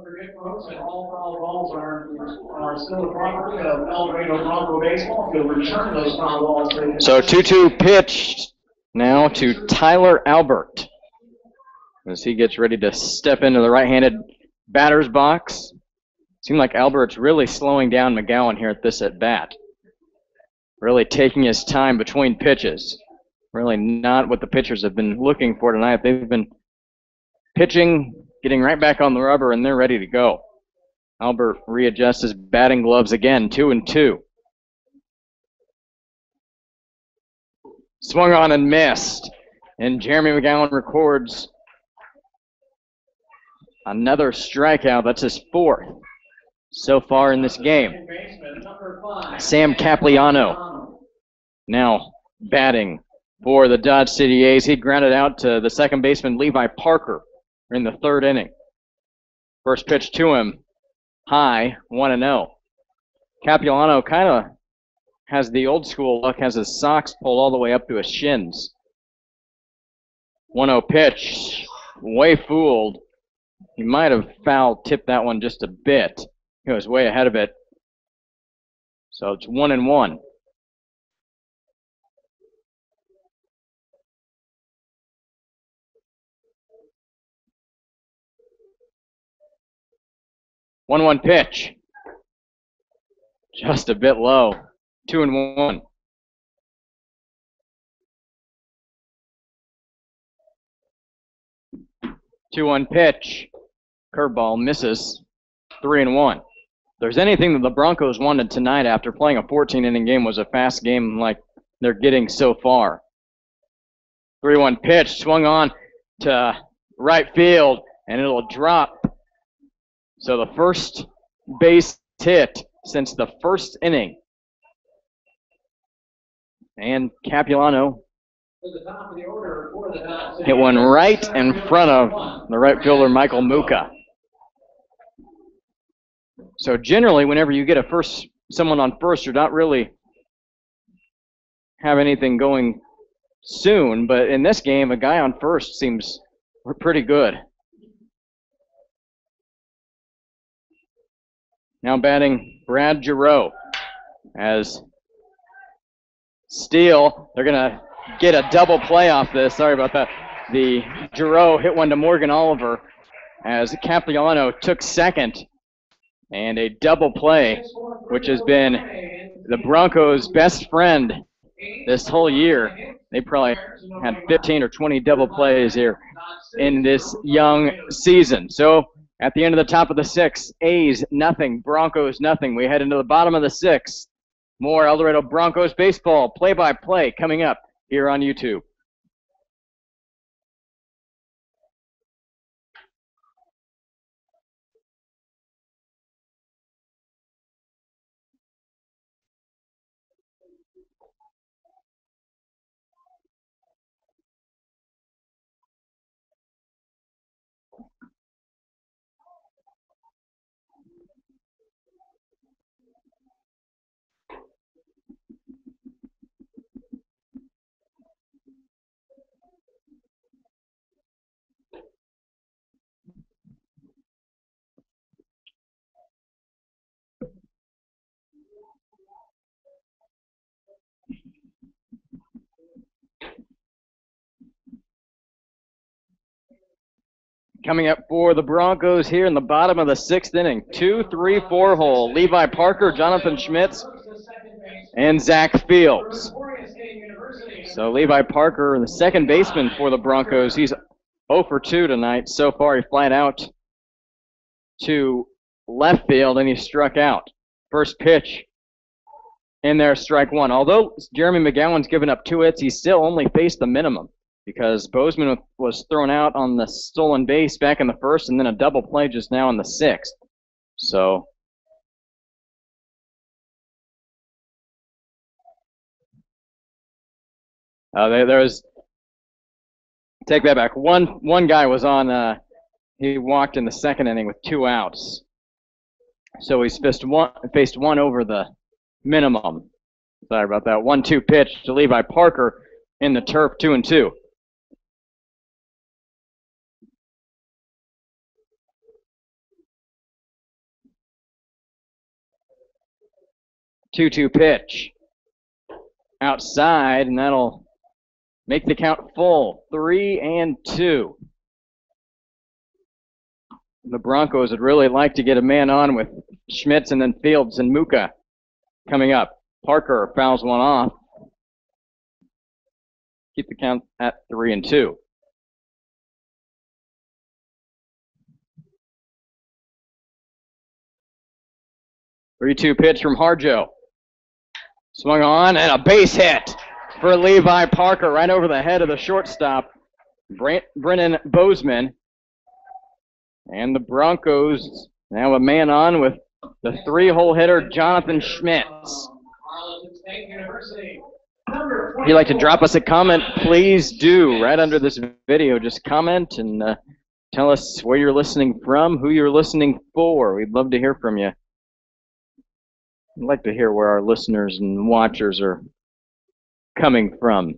forget, folks, that all foul balls are still the property of El Dorado Bronco baseball. If you'll return those foul balls, so 2-2 pitch now to Tyler Albert as he gets ready to step into the right-handed batter's box. Seemed like Albert's really slowing down McGowan here at this at-bat. Really taking his time between pitches. Really not what the pitchers have been looking for tonight. They've been pitching, getting right back on the rubber, and they're ready to go. Albert readjusts his batting gloves again, 2-2. Swung on and missed. And Jeremy McGowan records another strikeout. That's his 4th so far in this game. Sam Capliano now batting for the Dodge City A's. He grounded out to the second baseman Levi Parker in the 3rd inning. First pitch to him, high, 1-0. Capuano kind of has the old school look, has his socks pulled all the way up to his shins. 1-0 pitch, way fooled. He might have foul tipped that one just a bit. He was way ahead of it. So it's 1-1. One pitch. Just a bit low. 2-1. Two-one pitch. Curveball misses. 3-1. If there's anything that the Broncos wanted tonight after playing a 14-inning game was a fast game like they're getting so far. 3-1 pitch swung on to right field, and it'll drop. So the first base hit since the first inning. And Capilano hit one right in front of the right fielder, Michael Muka. So generally, whenever you get someone on first, you're not really have anything going soon. But in this game, a guy on first seems pretty good. Now batting Brad Giroux as Steele. They're going to get a double play off this. Sorry about that. The Giroux hit one to Morgan Oliver as Capilano took second. And a double play, which has been the Broncos' best friend this whole year. They probably had 15 or 20 double plays here in this young season. So at the end of the top of the sixth, A's nothing, Broncos nothing. We head into the bottom of the sixth. More El Dorado Broncos baseball play-by-play coming up here on YouTube. Coming up for the Broncos here in the bottom of the sixth inning. 2-3-4 hole. Levi Parker, Jonathan Schmitz, and Zach Fields. So Levi Parker, the second baseman for the Broncos, he's 0 for 2 tonight. So far, he flied out to left field, and he struck out. First pitch in there, strike one. Although Jeremy McGowan's given up 2 hits, he still only faced the minimum, because Bozeman was thrown out on the stolen base back in the first, and then a double play just now in the sixth. So take that back. One guy was on. He walked in the second inning with 2 outs. So he's faced one over the minimum. Sorry about that. 1-2 pitch to Levi Parker in the turf, 2-2. Two-two pitch outside, and that'll make the count full. 3-2. The Broncos would really like to get a man on with Schmitz and then Fields and Muka coming up. Parker fouls one off. Keep the count at 3-2. Three-two pitch from Harjo. Swung on, and a base hit for Levi Parker right over the head of the shortstop, Brennan Bozeman. And the Broncos now a man on with the 3-hole hitter, Jonathan Schmitz. If you'd like to drop us a comment, please do. Right under this video, just comment and tell us where you're listening from, who you're listening for. We'd love to hear from you. I'd like to hear where our listeners and watchers are coming from,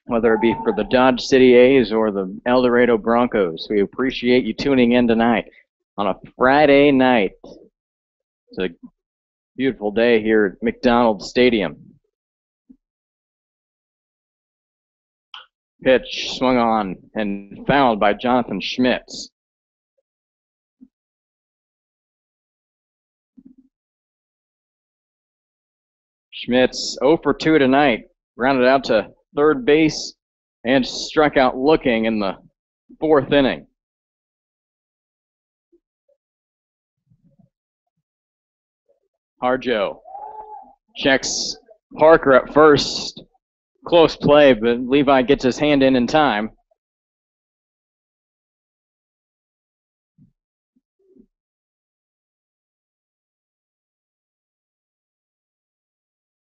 whether it be for the Dodge City A's or the El Dorado Broncos. We appreciate you tuning in tonight on a Friday night. It's a beautiful day here at McDonald's Stadium. Pitch swung on and fouled by Jonathan Schmitz. Schmitz 0 for 2 tonight, grounded out to third base and struck out looking in the 4th inning. Harjo checks Parker at first. Close play, but Levi gets his hand in time.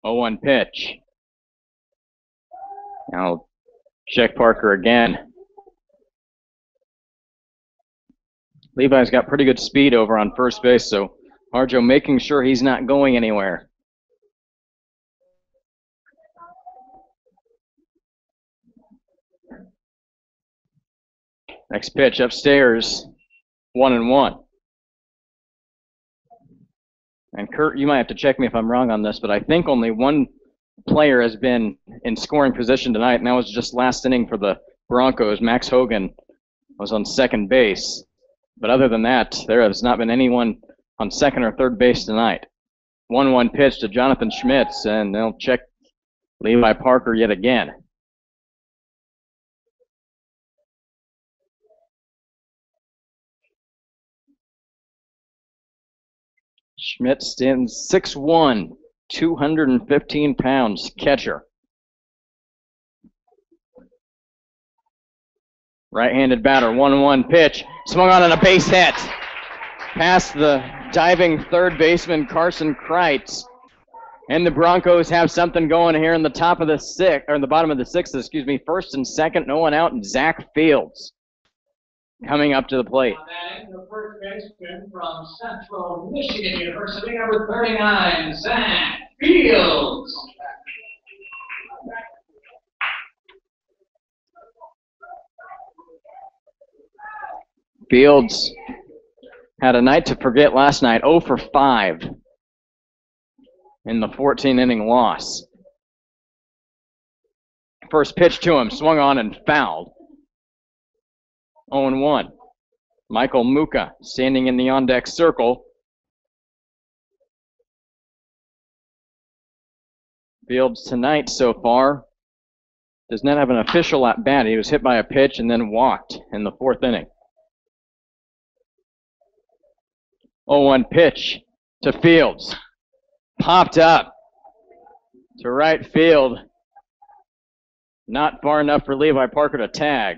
Oh, 1 pitch. Now check Parker again. Levi's got pretty good speed over on first base, so Harjo making sure he's not going anywhere. Next pitch upstairs, 1-1. And Kurt, you might have to check me if I'm wrong on this, but I think only one player has been in scoring position tonight, and that was just last inning for the Broncos. Max Hogan was on second base. But other than that, there has not been anyone on second or third base tonight. 1-1 pitch to Jonathan Schmitz, and they'll check Levi Parker yet again. Schmitz stands 6'1", 215 pounds, catcher. Right-handed batter, 1-1 pitch. Swung on a base hit. Past the diving third baseman, Carson Kreitz. And the Broncos have something going here in the top of the sixth, or in the bottom of the sixth, excuse me. First and second, no one out, and Zach Fields coming up to the plate. The first baseman from Central Michigan University, number 39, Zach Fields. Fields had a night to forget last night, 0 for 5 in the 14-inning loss. First pitch to him, swung on and fouled. 0-1. Michael Muka standing in the on-deck circle. Fields tonight so far does not have an official at bat. He was hit by a pitch and then walked in the 4th inning. 0-1 pitch to Fields. Popped up to right field. Not far enough for Levi Parker to tag.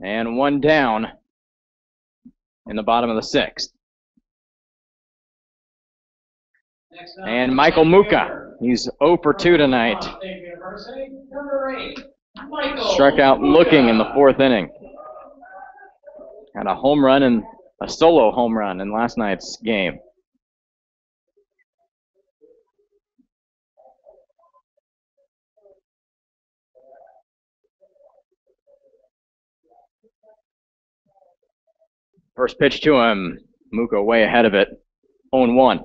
And one down in the bottom of the 6th. And Michael Muka, he's 0 for 2 tonight. Struck out looking in the 4th inning. Had a home run and a solo home run in last night's game. First pitch to him, Muka way ahead of it, 0-1.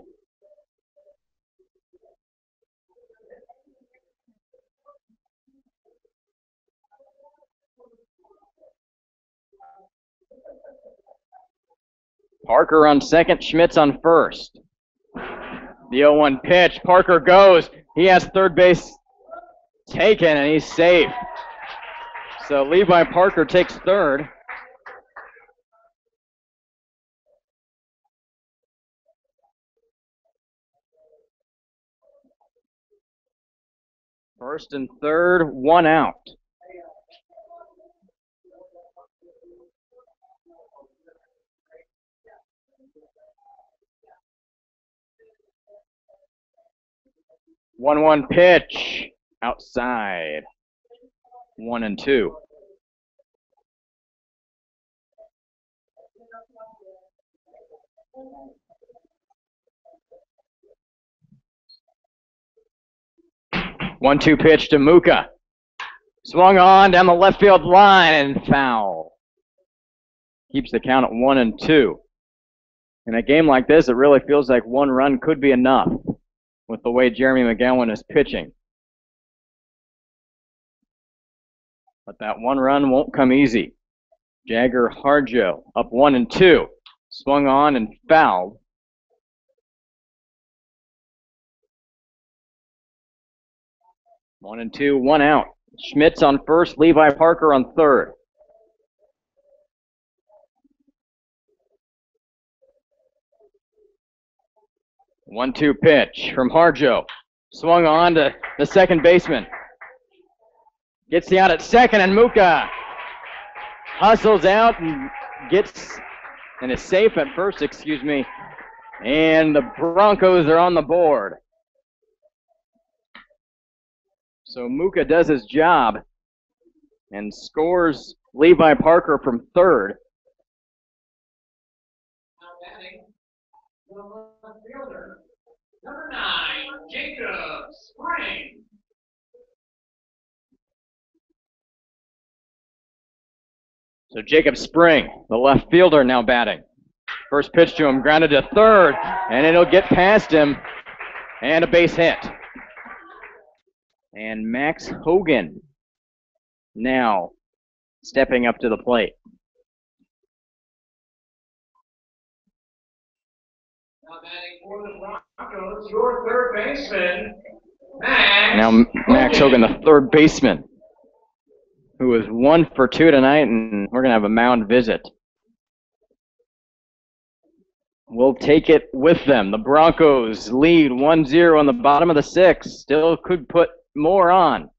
Parker on second, Schmitz on first. The 0-1 pitch, Parker goes. He has third base taken, and he's safe. So Levi Parker takes third. First and third, one out. 1-1 pitch outside. 1-2. One-two pitch to Muka. Swung on down the left field line and foul. Keeps the count at 1-2. In a game like this, it really feels like one run could be enough with the way Jeremy McGowan is pitching. But that one run won't come easy. Jagger Harjo up 1-2. Swung on and fouled. 1-2, one out. Schmitz on first, Levi Parker on third. 1-2 pitch from Harjo. Swung on to the second baseman. Gets the out at second, and Muka hustles out and is safe at first, and the Broncos are on the board. So Muka does his job and scores Levi Parker from third. Now batting, the left fielder, number 9, Jacob Spring. So Jacob Spring, the left fielder, now batting. First pitch to him, grounded to third, and it'll get past him, and a base hit. And Max Hogan now stepping up to the plate. Now batting for the Broncos, your third baseman, Max. Now Max Hogan, the third baseman, who was 1 for 2 tonight, and we're going to have a mound visit. We'll take it with them. The Broncos lead 1-0 on the bottom of the 6th. Still could put more on.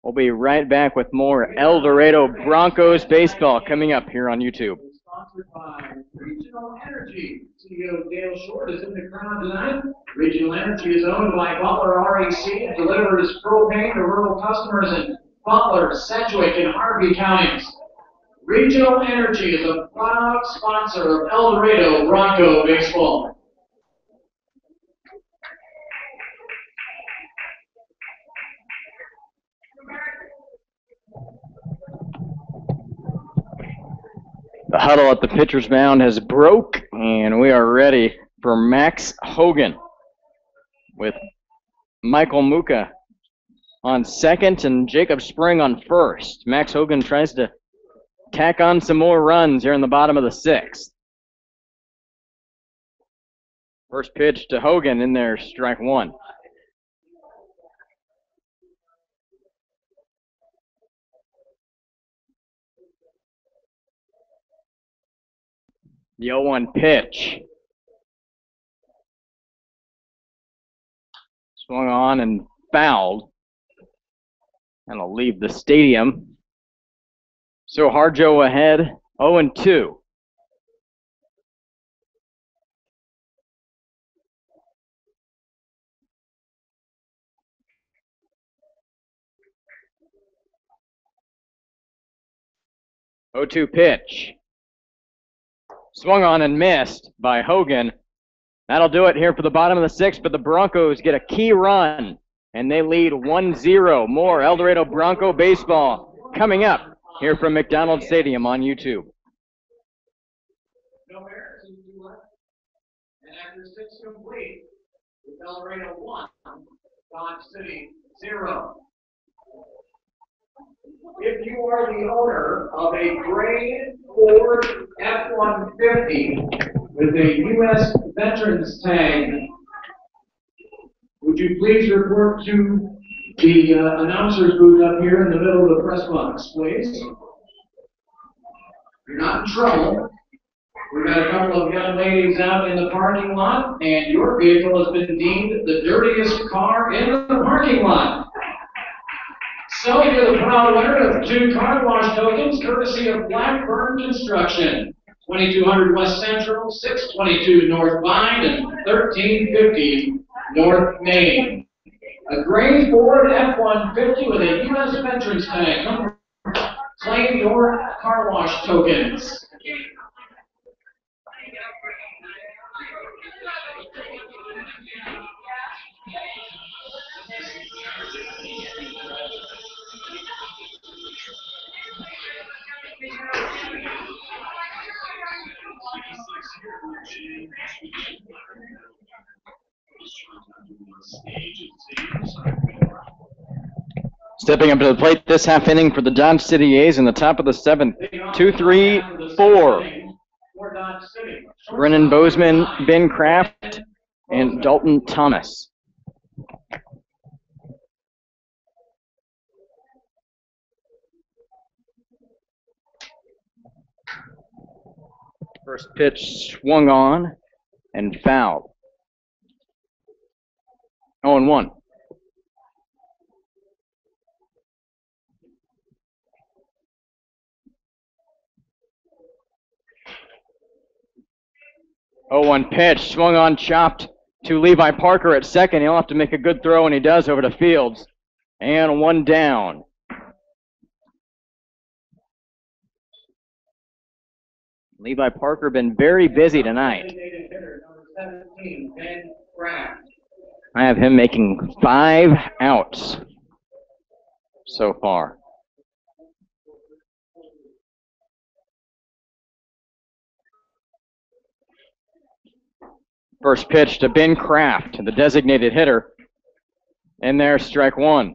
We'll be right back with more El Dorado Broncos baseball coming up here on YouTube. Sponsored by Regional Energy. CEO Dale Short is in the crowd tonight. Regional Energy is owned by Butler RAC and delivers propane to rural customers in Butler, Sedgwick, and Harvey counties. Regional Energy is a proud sponsor of El Dorado Bronco baseball. The huddle at the pitcher's mound has broke, and we are ready for Max Hogan with Michael Muka on second and Jacob Spring on first. Max Hogan tries to tack on some more runs here in the bottom of the 6th. First pitch to Hogan in there, strike 1. The 0-1 pitch. Swung on and fouled. And will leave the stadium. So Harjo ahead, 0-2. Oh-2 pitch. Swung on and missed by Hogan. That'll do it here for the bottom of the 6th, but the Broncos get a key run, and they lead 1-0. More El Dorado Bronco baseball coming up here from McDonald Stadium on YouTube. No errors in 2 left. And after 6 complete, it's El Dorado 1, Dodge City 0. If you are the owner of a grade Ford F-150 with a U.S. Veterans tag, would you please report to the announcer's booth up here in the middle of the press box, please? You're not in trouble. We've got a couple of young ladies out in the parking lot, and your vehicle has been deemed the dirtiest car in the parking lot. So you're the proud winner of 2 car wash tokens, courtesy of Blackburn Construction. 2200 West Central, 622 North Vine, and 1350 North Main. A gray Ford F-150 with a U.S. Veterans tag. Claim your car wash tokens. Stepping up to the plate this half inning for the Dodge City A's in the top of the 7th. 2-3-4. Brennan Bozeman, Ben Kraft, and Dalton Thomas. First pitch swung on and fouled. 0-1. Oh, 1 pitch, swung on, chopped to Levi Parker at second. He'll have to make a good throw, and he does over to Fields. And 1 down. Levi Parker been very busy tonight. I have him making 5 outs so far. First pitch to Ben Kraft, the designated hitter. And there's strike 1.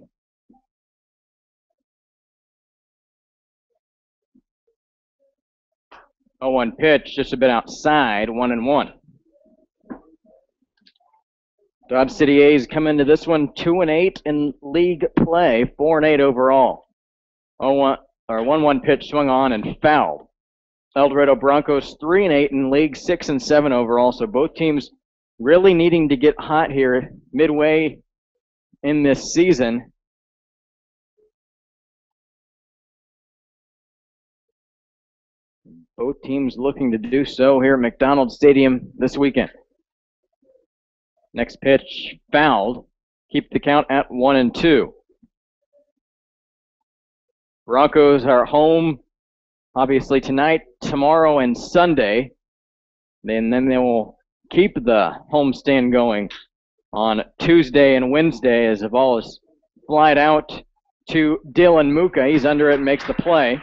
Oh, 1 pitch, just a bit outside, 1-1. Dodge City A's come into this one 2-8 in league play, 4-8 overall. 1-1 pitch swung on and fouled. El Dorado Broncos 3-8 in league, 6-7 overall. So both teams really needing to get hot here midway in this season. Both teams looking to do so here at McDonald Stadium this weekend. Next pitch fouled. Keep the count at 1-2. Broncos are home, obviously, tonight, tomorrow, and Sunday. And then they will keep the homestand going on Tuesday and Wednesday as the ball is flied out to Dylan Muka. He's under it and makes the play.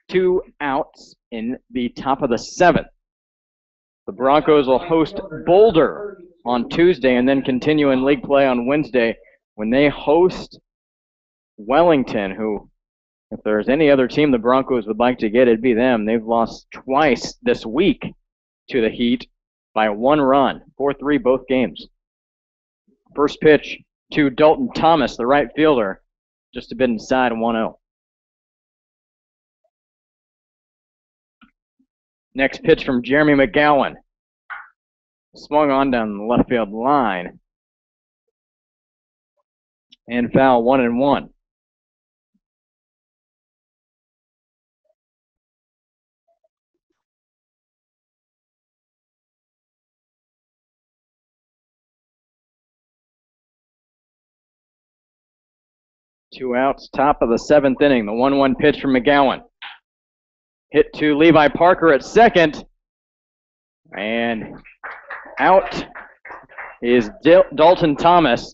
2 outs in the top of the 7th. The Broncos will host Boulder on Tuesday and then continue in league play on Wednesday when they host Wellington, who, if there's any other team the Broncos would like to get, it'd be them. They've lost twice this week to the Heat by 1 run, 4-3 both games. First pitch to Dalton Thomas, the right fielder, just a bit inside, 1-0. Next pitch from Jeremy McGowan. Swung on down the left field line. And foul, 1-1. Two outs, top of the 7th inning. The 1-1 pitch from McGowan. Hit to Levi Parker at second. And out is Dalton Thomas.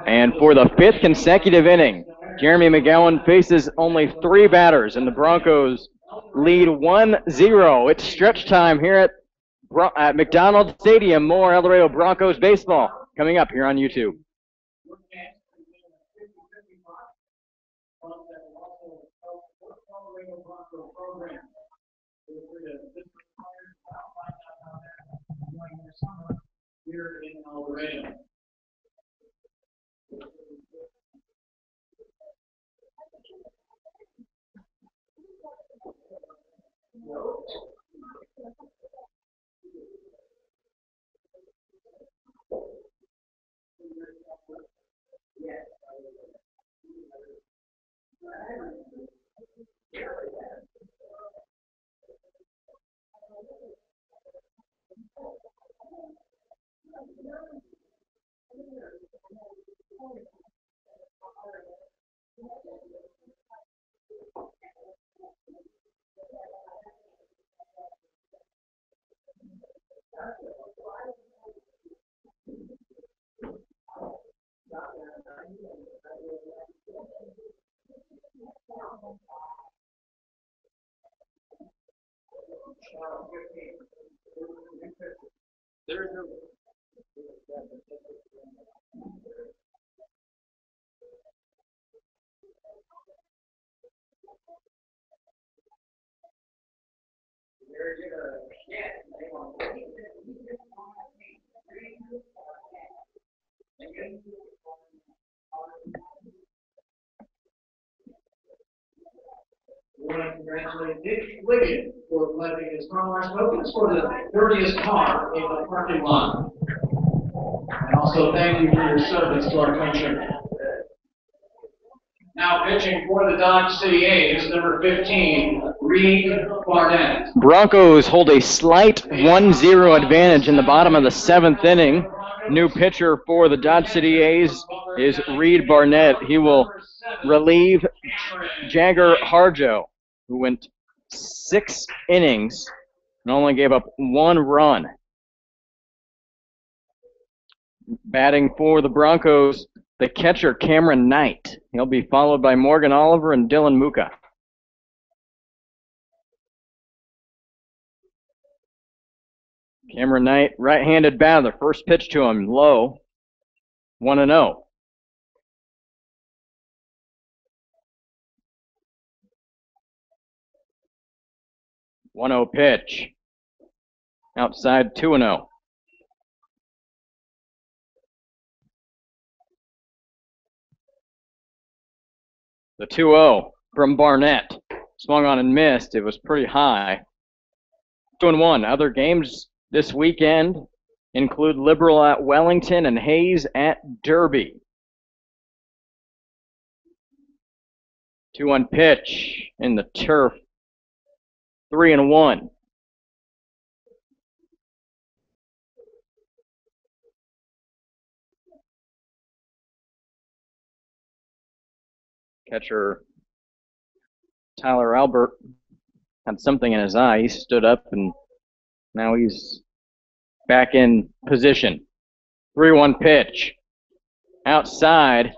And for the 5th consecutive inning, Jeremy McGowan faces only 3 batters, and the Broncos lead 1-0. It's stretch time here at McDonald Stadium. More El Dorado Broncos baseball coming up here on YouTube. Here in El Dorado. We want to congratulate Dick Liggett for collecting his car tokens for the dirtiest car in the parking lot. And Also, thank you for your service to our country. Now pitching for the Dodge City A's, number 15, Reed Barnett. Broncos hold a slight 1-0 advantage in the bottom of the 7th inning. New pitcher for the Dodge City A's is Reed Barnett. He will relieve Jagger Harjo, who went 6 innings and only gave up 1 run. Batting for the Broncos, the catcher Cameron Knight. He'll be followed by Morgan Oliver and Dylan Muka. Cameron Knight, right-handed batter. First pitch to him, low, 1-0. One-0 pitch. Outside, 2-0. The 2-0 from Barnett. Swung on and missed. It was pretty high. 2-1. Other games this weekend include Liberal at Wellington and Hayes at Derby. 2-1 pitch in the turf. 3-1. Catcher Tyler Albert had something in his eye. He stood up and now he's back in position. 3-1 pitch. Outside.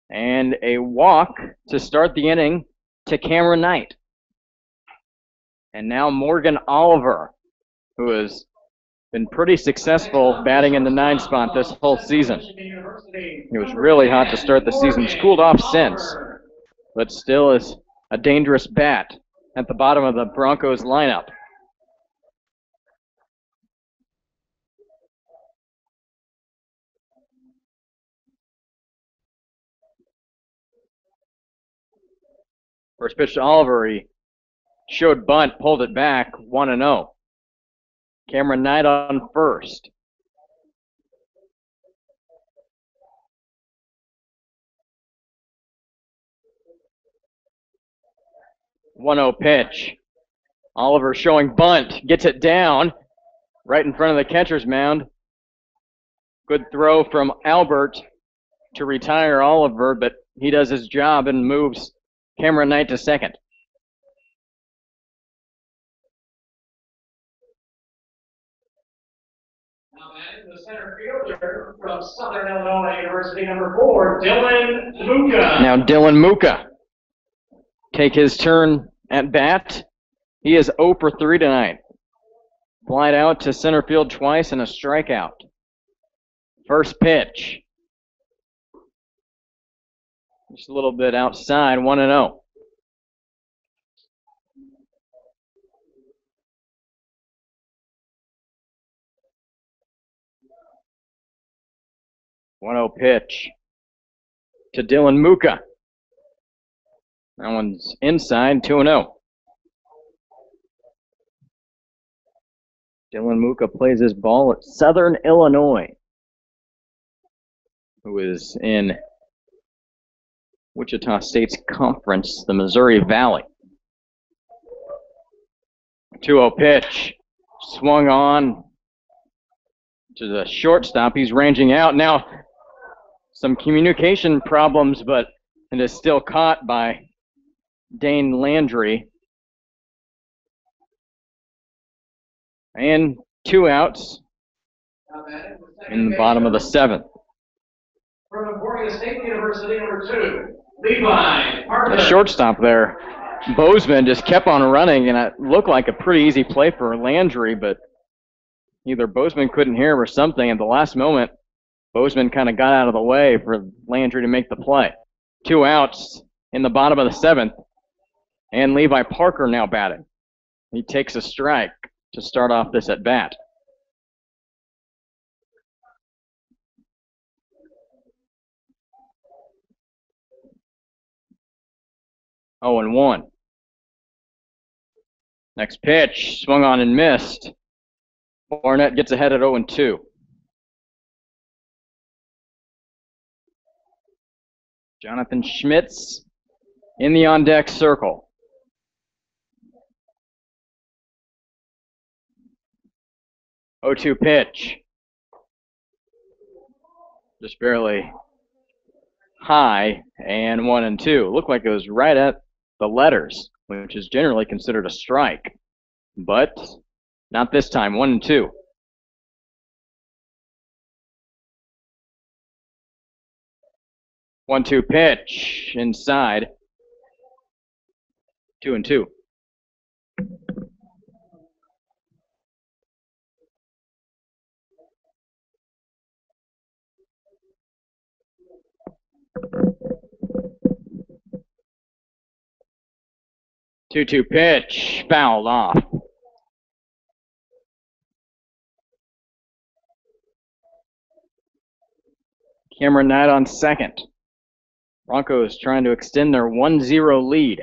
And a walk to start the inning to Cameron Knight. And now Morgan Oliver, who has been pretty successful batting in the 9 spot this whole season. He was really hot to start the season. He's cooled off since, but still is a dangerous bat at the bottom of the Broncos lineup. First pitch to Oliver, he showed bunt, pulled it back, 1-0. Cameron Knight on first. One-0 pitch. Oliver showing bunt, gets it down right in front of the catcher's mound. Good throw from Albert to retire Oliver, but he does his job and moves Cameron Knight to second. Now that is the center fielder from Southern Illinois University, number 4, Dylan Muka. Now Dylan Muka take his turn at bat. He is 0 for 3 tonight. Flied out to center field twice and a strikeout. First pitch. Just a little bit outside, 1-0. One-0 pitch to Dylan Muka. That one's inside, 2-0. Dylan Muka plays his ball at Southern Illinois, who is in Wichita State's conference, the Missouri Valley. 2-0 pitch. Swung on to the shortstop. He's ranging out. Now, some communication problems, but it is still caught by Dane Landry. And 2 outs in the bottom of the 7th. From Emporia State University, number 2, Levi Parker. The shortstop there, Bozeman, just kept on running, and it looked like a pretty easy play for Landry, but either Bozeman couldn't hear him or something. At the last moment, Bozeman kind of got out of the way for Landry to make the play. 2 outs in the bottom of the 7th, and Levi Parker now batting. He takes a strike to start off this at bat. Oh, and 1. Next pitch, swung on and missed. Barnett gets ahead at 0-2. Jonathan Schmitz in the on-deck circle. Oh, 2 pitch. Just barely high, and 1-2. Looked like it was right at the letters, which is generally considered a strike, but not this time. 1-2. 1-2 pitch inside. 2-2. Two pitch, fouled off. Cameron Knight on second. Broncos trying to extend their 1-0 lead.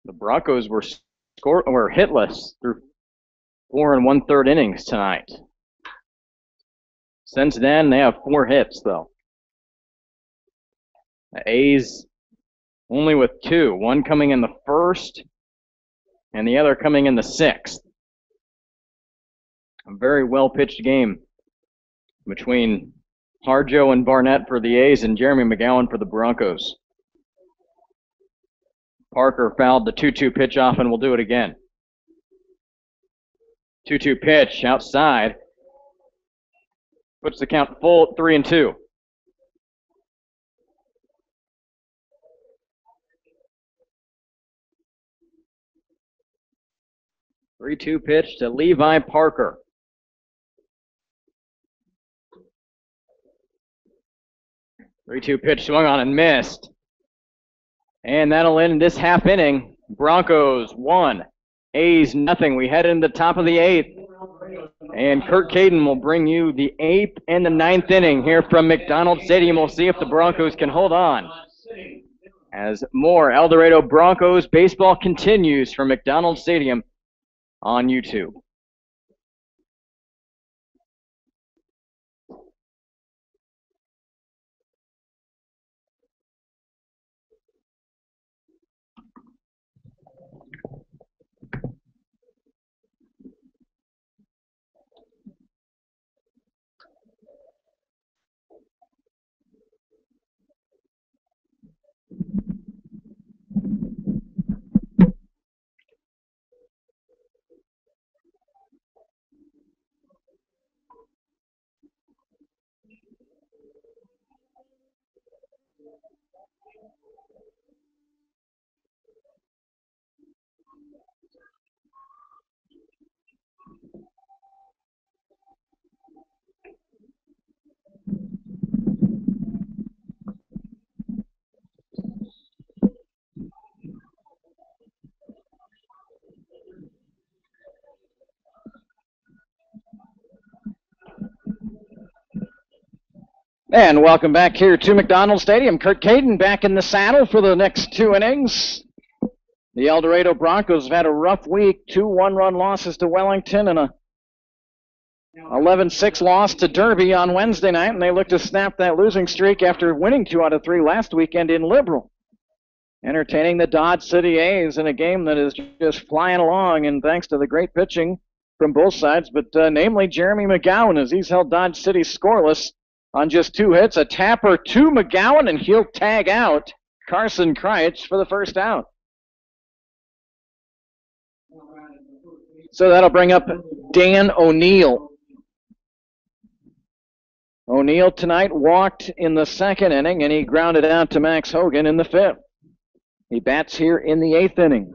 The Broncos were hitless through 4 1/3 innings tonight. Since then, they have 4 hits, though. The A's only with 2, one coming in the first and the other coming in the 6th. A very well-pitched game between Harjo and Barnett for the A's and Jeremy McGowan for the Broncos. Parker fouled the 2-2 pitch off and will do it again. 2-2 pitch outside. Puts the count full 3-2. 3-2 pitch to Levi Parker. Three-two pitch swung on and missed. And that'll end this half inning. Broncos 1, A's nothing. We head into the top of the 8th. And Kurt Caden will bring you the 8th and the 9th inning here from McDonald Stadium. We'll see if the Broncos can hold on. As more El Dorado Broncos baseball continues from McDonald Stadium on YouTube. And welcome back here to McDonald Stadium. Kurt Caden back in the saddle for the next 2 innings. The El Dorado Broncos have had a rough week. 2 one-run losses to Wellington and a 11-6 loss to Derby on Wednesday night, and they look to snap that losing streak after winning 2 out of 3 last weekend in Liberal. Entertaining the Dodge City A's in a game that is just flying along, and thanks to the great pitching from both sides, but namely Jeremy McGowan, as he's held Dodge City scoreless on just 2 hits. A tapper to McGowan, and he'll tag out Carson Kreitz for the first out. So that'll bring up Dan O'Neill. O'Neill tonight walked in the 2nd inning, and he grounded out to Max Hogan in the 5th. He bats here in the 8th inning.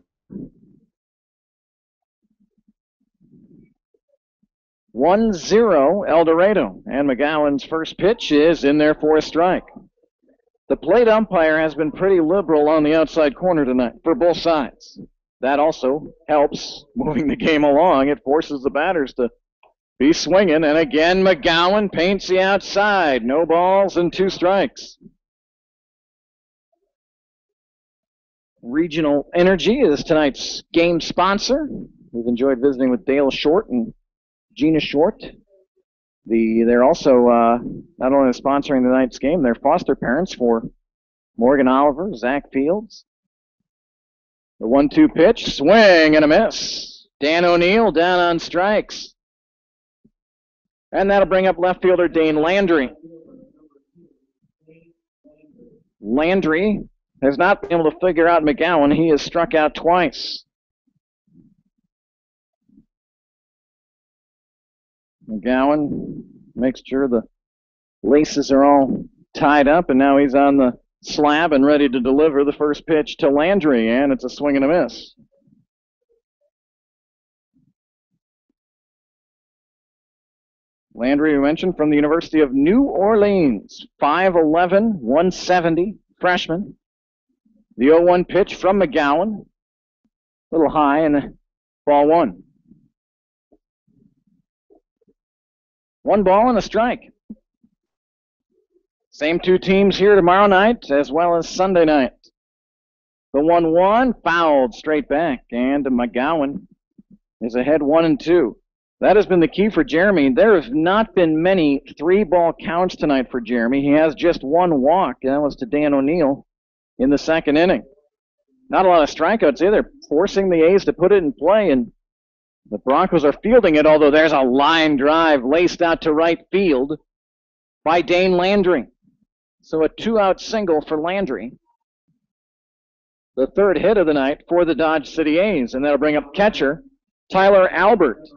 1-0 El Dorado, and McGowan's first pitch is in there for a strike. The plate umpire has been pretty liberal on the outside corner tonight for both sides. That also helps moving the game along. It forces the batters to be swinging, and again McGowan paints the outside. No balls and 2 strikes. Regional Energy is tonight's game sponsor. We've enjoyed visiting with Dale Short and Gina Short They're also not only sponsoring tonight's game, they're foster parents for Morgan Oliver, Zach Fields. The 1-2 pitch, swing and a miss. Dan O'Neill down on strikes. And that'll bring up left fielder Dane Landry. Landry has not been able to figure out McGowan. He has struck out twice. McGowan makes sure the laces are all tied up, and now he's on the slab and ready to deliver the first pitch to Landry, and it's a swing and a miss. Landry, we mentioned, from the University of New Orleans, 5'11", 170, freshman. The 0-1 pitch from McGowan, a little high, and ball one. 1 ball and a strike. Same 2 teams here tomorrow night as well as Sunday night. The 1-1 fouled straight back, and McGowan is ahead 1-2. That has been the key for Jeremy. There have not been many 3-ball counts tonight for Jeremy. He has just 1 walk, and that was to Dan O'Neill in the 2nd inning. Not a lot of strikeouts either, forcing the A's to put it in play, and the Broncos are fielding it, although there's a line drive laced out to right field by Dane Landry. So a 2-out single for Landry. The 3rd hit of the night for the Dodge City A's, and that'll bring up catcher Tyler Albert.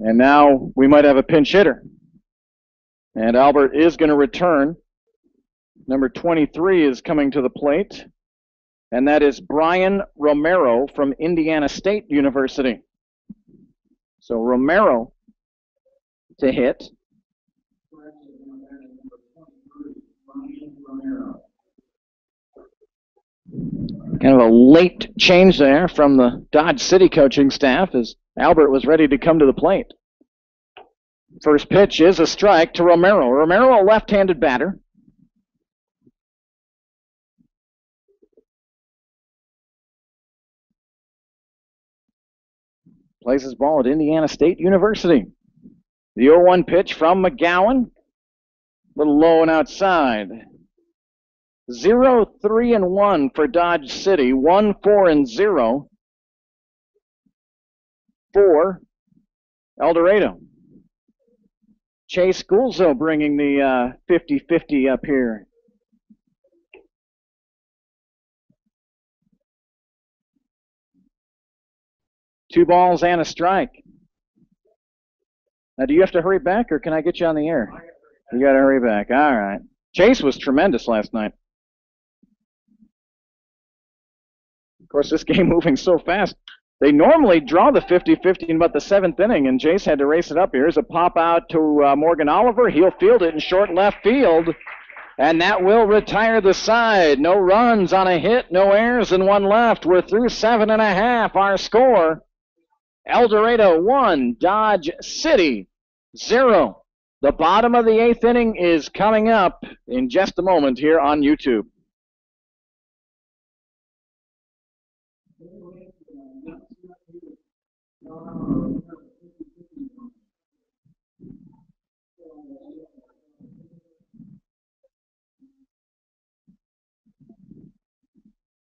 And now we might have a pinch hitter. And Albert is going to return. Number 23 is coming to the plate. And that is Brian Romero from Indiana State University. So Romero to hit. Kind of a late change there from the Dodge City coaching staff as Albert was ready to come to the plate. First pitch is a strike to Romero. Romero, a left-handed batter. Plays his ball at Indiana State University. The 0-1 pitch from McGowan. A little low and outside. 0-3-1 for Dodge City. 1-4-0 for El Dorado. Chase Gulzo bringing the 50-50 up here. Two balls and a strike. Now, do you have to hurry back, or can I get you on the air? You got to hurry back. All right. Chase was tremendous last night. Of course, this game moving so fast. They normally draw the 50-50 in about the 7th inning, and Chase had to race it up. Here's a pop out to Morgan Oliver. He'll field it in short left field, and that will retire the side. No runs on a hit, no errors, and one left. We're through 7.5. Our score, El Dorado 1, Dodge City 0. The bottom of the 8th inning is coming up in just a moment here on YouTube.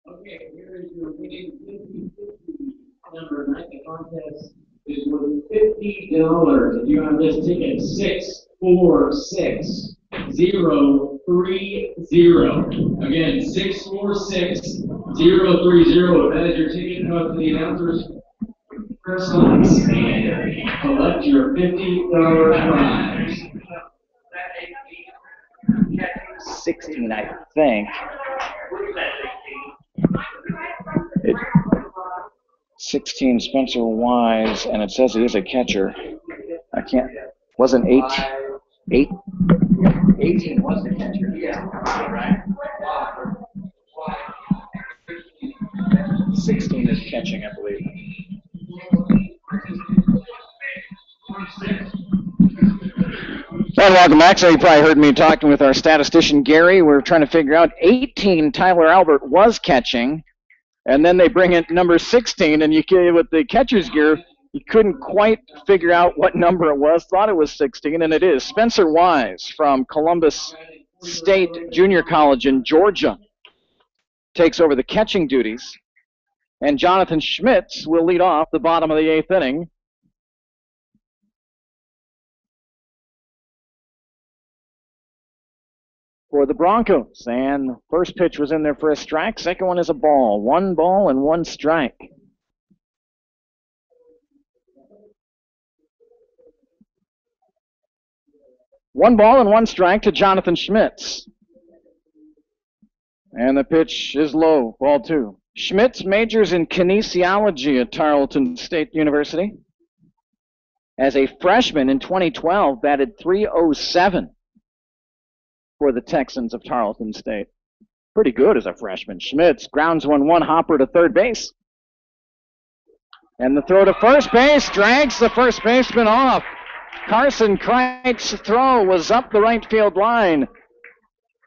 Okay, here is your winning 50-50 number tonight. The contest is worth $50. If you have this ticket, 646-030. Again, 646-030. That is your ticket. Come up to the announcers. Press on and collect your $50 prize. 16, I think. 16, Spencer Wise, and it says he is a catcher. I can't. Wasn't 18 was the catcher. Yeah. Right. 16 is catching, I believe. And welcome back. So you probably heard me talking with our statistician Gary. We're trying to figure out 18. Tyler Albert was catching. And then they bring in number 16, and with the catcher's gear, you couldn't quite figure out what number it was. Thought it was 16, and it is. Spencer Wise from Columbus State Junior College in Georgia takes over the catching duties. And Jonathan Schmitz will lead off the bottom of the 8th inning. For the Broncos. And first pitch was in there for a strike. Second one is a ball. 1 ball and 1 strike. One ball and 1 strike to Jonathan Schmitz. And the pitch is low, ball 2. Schmitz majors in kinesiology at Tarleton State University. As a freshman in 2012, batted .307 for the Texans of Tarleton State. Pretty good as a freshman. Schmitz grounds 1-1, hopper to third base. And the throw to first base drags the first baseman off. Carson Kreit's throw was up the right field line.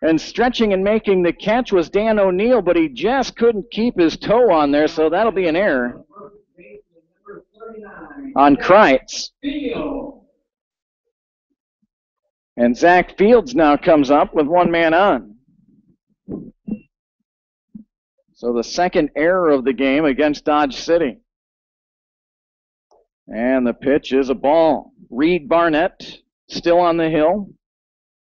And stretching and making the catch was Dan O'Neill, but he just couldn't keep his toe on there, so that'll be an error on Kreitz. And Zach Fields now comes up with 1 man on. So the second error of the game against Dodge City. And the pitch is a ball. Reed Barnett still on the hill.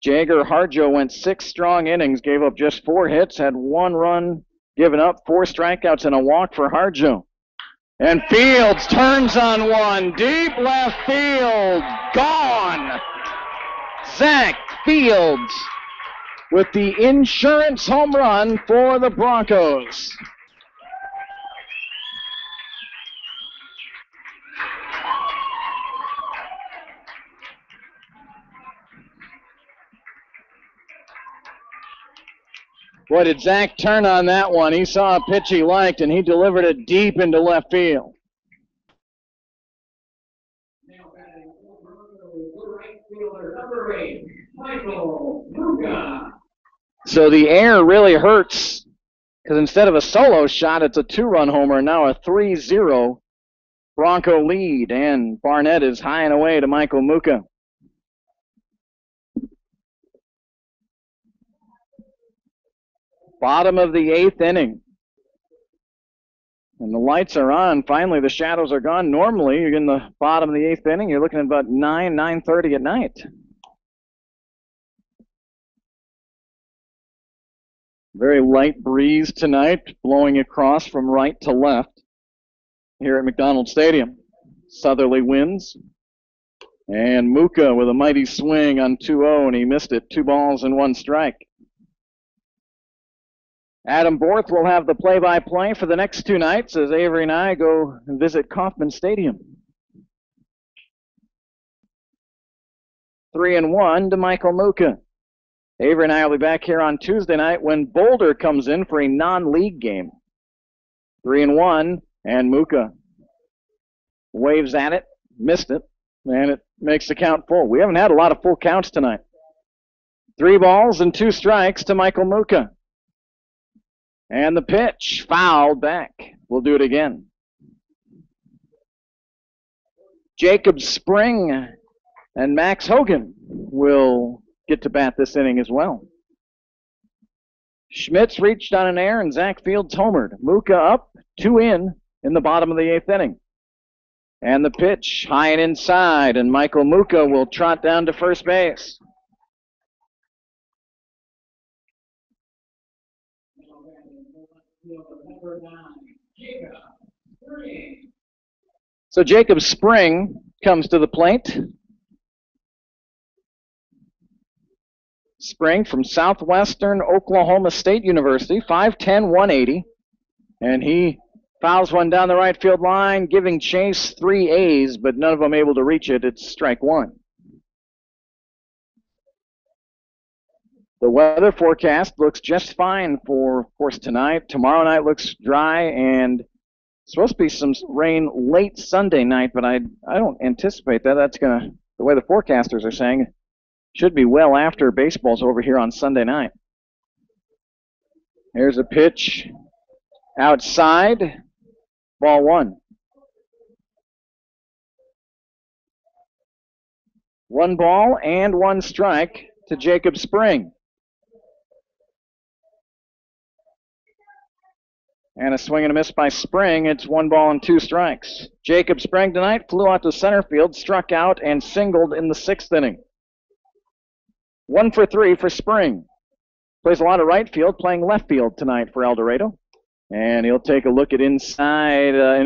Jagger Harjo went 6 strong innings, gave up just 4 hits, had 1 run given up, 4 strikeouts, and a walk for Harjo. And Fields turns on one, deep left field, gone. Zach Fields with the insurance home run for the Broncos. Boy, did Zach turn on that one. He saw a pitch he liked, and he delivered it deep into left field. So the error really hurts, because instead of a solo shot, it's a 2-run homer, now a 3-0 Bronco lead, and Barnett is high and away to Michael Muka. Bottom of the 8th inning. And the lights are on. Finally, the shadows are gone. Normally, you're in the bottom of the 8th inning. You're looking at about 9:30 at night. Very light breeze tonight, blowing across from right to left here at McDonald Stadium. Southerly winds. And Muka with a mighty swing on 2-0, and he missed it. 2 balls and 1 strike. Adam Borth will have the play-by-play for the next 2 nights as Avery and I go and visit Kauffman Stadium. 3-1 to Michael Muka. Avery and I will be back here on Tuesday night when Boulder comes in for a non-league game. 3-1, and Muka waves at it, missed it, and it makes the count full. We haven't had a lot of full counts tonight. 3 balls and 2 strikes to Michael Muka. And the pitch, fouled back. We'll do it again. Jacob Spring and Max Hogan will get to bat this inning as well. Schmitz reached on an error, and Zach Fields homered. Muka up, 2 in the bottom of the 8th inning. And the pitch, high and inside, and Michael Muka will trot down to first base. So Jacob Spring comes to the plate. Spring from Southwestern Oklahoma State University, 5'10", 180. And he fouls one down the right field line, giving chase 3 A's, but none of them able to reach it. It's strike 1. The weather forecast looks just fine for, of course, tonight. Tomorrow night looks dry, and supposed to be some rain late Sunday night, but I don't anticipate that. That's going to, the way the forecasters are saying, should be well after baseball's over here on Sunday night. Here's a pitch Outside, ball one. 1 ball and 1 strike to Jacob Spring. And a swing and a miss by Spring. It's 1 ball and 2 strikes. Jacob Spring tonight flew out to center field, struck out, and singled in the 6th inning. 1 for 3 for Spring. Plays a lot of right field, playing left field tonight for El Dorado. And he'll take a look at an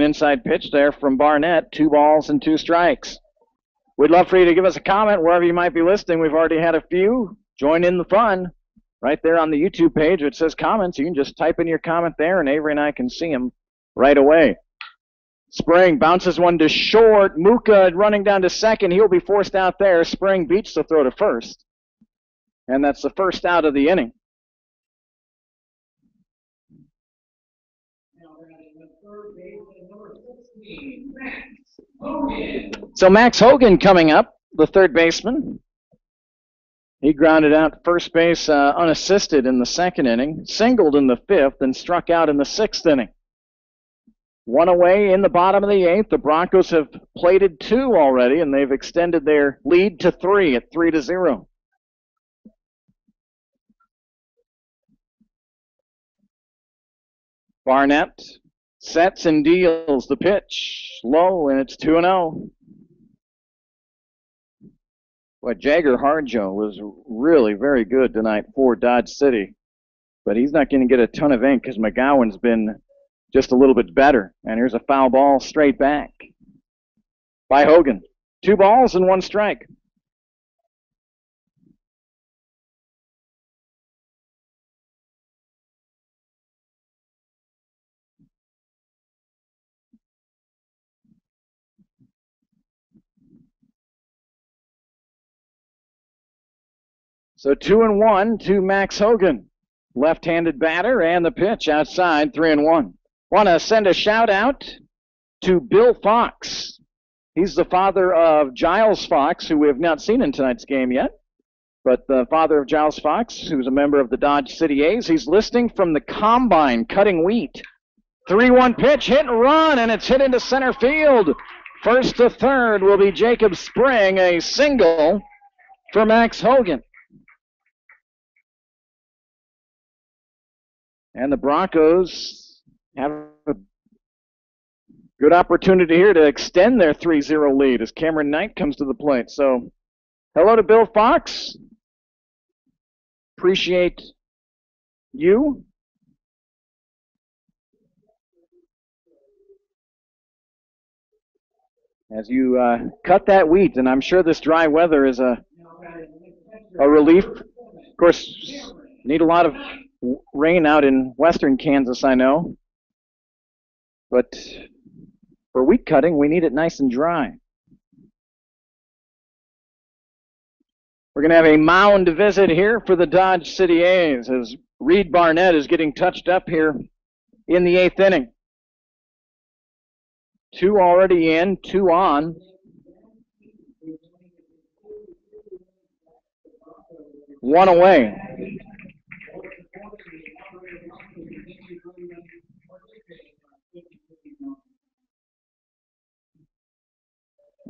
inside pitch there from Barnett. 2 balls and 2 strikes. We'd love for you to give us a comment wherever you might be listening. We've already had a few. Join in the fun. Right there on the YouTube page, it says comments. You can just type in your comment there, and Avery and I can see them right away. Spring bounces one to short. Muka running down to second. He'll be forced out there. Spring beats the throw to first. And that's the first out of the inning. So Max Hogan coming up, the third baseman. He grounded out first base unassisted in the 2nd inning, singled in the 5th, and struck out in the 6th inning. 1 away in the bottom of the 8th. The Broncos have plated 2 already, and they've extended their lead to 3 at 3-0. Barnett sets and deals the pitch. Low, and it's 2-0. Well, Jagger Harjo was really very good tonight for Dodge City, but he's not going to get a ton of ink because McGowan's been just a little bit better. And here's a foul ball straight back by Hogan. 2 balls and 1 strike. So 2-1 to Max Hogan. Left-handed batter, and the pitch outside, 3-1. Want to send a shout out to Bill Fox. He's the father of Giles Fox, who we have not seen in tonight's game yet. But the father of Giles Fox, who's a member of the Dodge City A's, he's listening from the combine, cutting wheat. 3-1 pitch, hit and run, and it's hit into center field. First to third will be Jacob Spring, a single for Max Hogan. And the Broncos have a good opportunity here to extend their 3-0 lead as Cameron Knight comes to the plate. So, hello to Bill Fox. Appreciate you. As you cut that wheat, and I'm sure this dry weather is a relief. Of course, need a lot of rain out in western Kansas, I know. But for wheat cutting, we need it nice and dry. We're going to have a mound visit here for the Dodge City A's as Reed Barnett is getting touched up here in the 8th inning. 2 already in, 2 on. One away.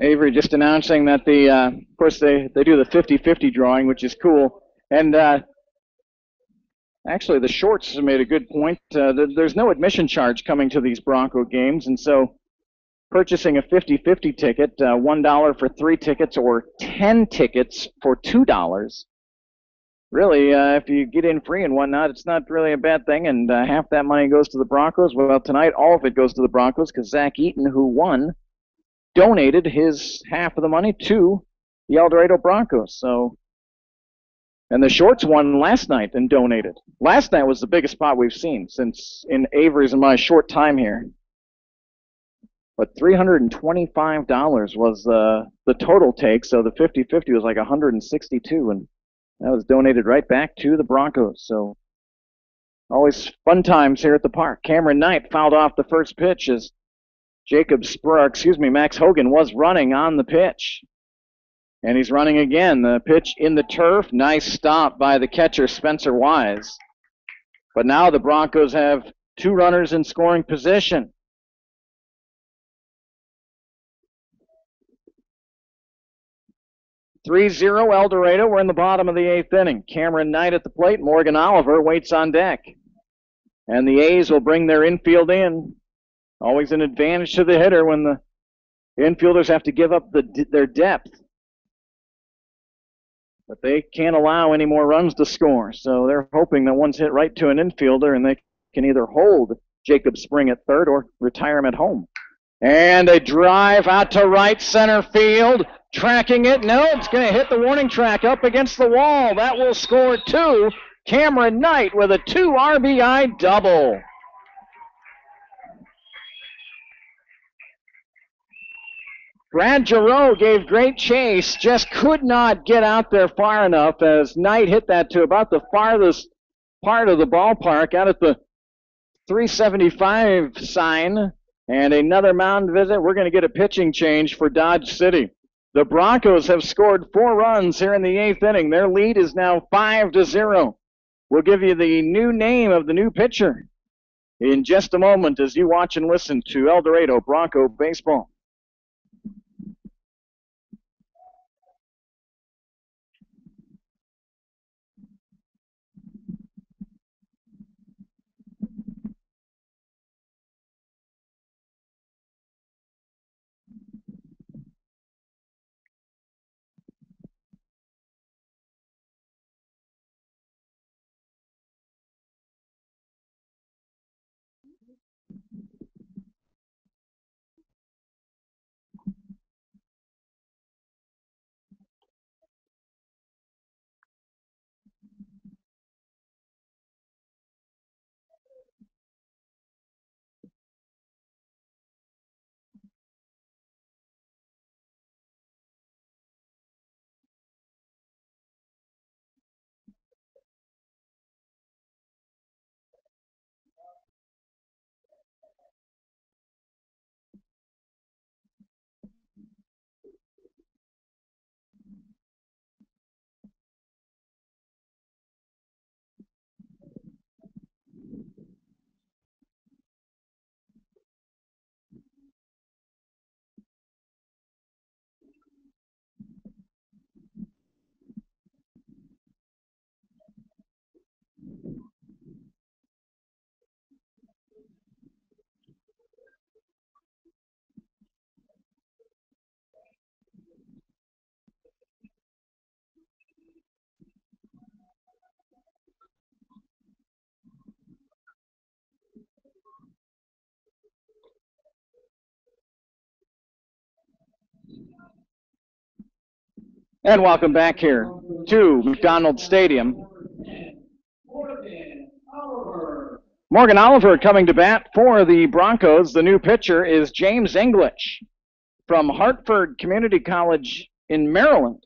Avery just announcing that of course they do the 50-50 drawing, which is cool. And actually the Shorts made a good point. There's no admission charge coming to these Bronco games, and so purchasing a 50-50 ticket, $1 for 3 tickets or 10 tickets for $2. Really, if you get in free and whatnot, it's not really a bad thing, and half that money goes to the Broncos. Well, tonight all of it goes to the Broncos because Zach Eaton, who won, donated his half of the money to the El Dorado Broncos. So, and the Shorts won last night and donated. Last night was the biggest spot we've seen since in Avery's and my short time here. But $325 was the total take, so the 50-50 was like $162, and that was donated right back to the Broncos. So always fun times here at the park. Cameron Knight fouled off the first pitch as Max Hogan was running on the pitch. And he's running again. The pitch in the turf. Nice stop by the catcher, Spencer Wise. But now the Broncos have 2 runners in scoring position. "3-0 El Dorado. We're in the bottom of the 8th inning. Cameron Knight at the plate. Morgan Oliver waits on deck. And the A's will bring their infield in. Always an advantage to the hitter when the infielders have to give up their depth. But they can't allow any more runs to score. So they're hoping that one's hit right to an infielder and they can either hold Jacob Spring at third or retire him at home. And a drive out to right center field. Tracking it. No, it's going to hit the warning track up against the wall. That will score 2. Cameron Knight with a 2 RBI double. Brad Giroux gave great chase, just could not get out there far enough as Knight hit that to about the farthest part of the ballpark, out at the 375 sign. And another mound visit. We're going to get a pitching change for Dodge City. The Broncos have scored 4 runs here in the 8th inning. Their lead is now 5-0. We'll give you the new name of the new pitcher in just a moment as you watch and listen to El Dorado Bronco baseball. And welcome back here to McDonald Stadium. Morgan Oliver coming to bat for the Broncos. The new pitcher is James English from Hartford Community College in Maryland.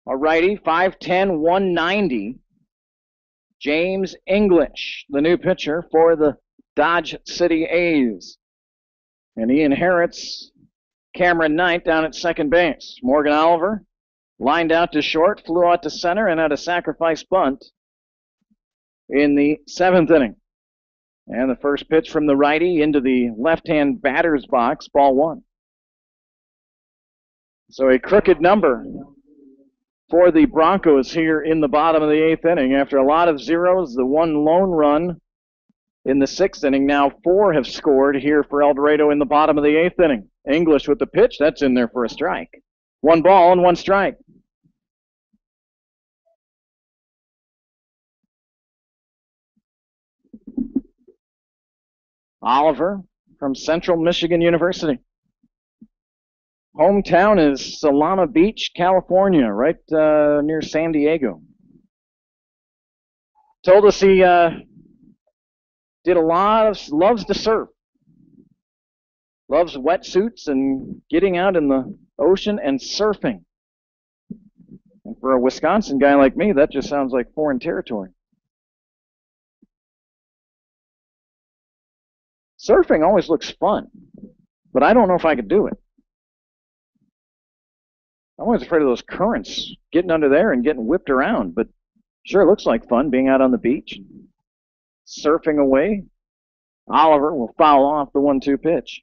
A righty, 5'10", 190. James English, the new pitcher for the Dodge City A's. And he inherits Cameron Knight down at second base. Morgan Oliver lined out to short, flew out to center, and had a sacrifice bunt in the 7th inning. And the first pitch from the righty into the left-hand batter's box, ball 1. So a crooked number for the Broncos here in the bottom of the 8th inning. After a lot of zeros, the one lone run in the 6th inning. Now 4 have scored here for El Dorado in the bottom of the 8th inning. English with the pitch. That's in there for a strike. 1 ball and 1 strike. Oliver from Central Michigan University. Hometown is Solana Beach, California, right near San Diego. Told us he did a lot of, loves to surf. Loves wetsuits and getting out in the ocean and surfing. And for a Wisconsin guy like me, that just sounds like foreign territory. Surfing always looks fun, but I don't know if I could do it. I'm always afraid of those currents, getting under there and getting whipped around, but sure looks like fun being out on the beach. surfing away. Oliver will foul off the 1-2 pitch.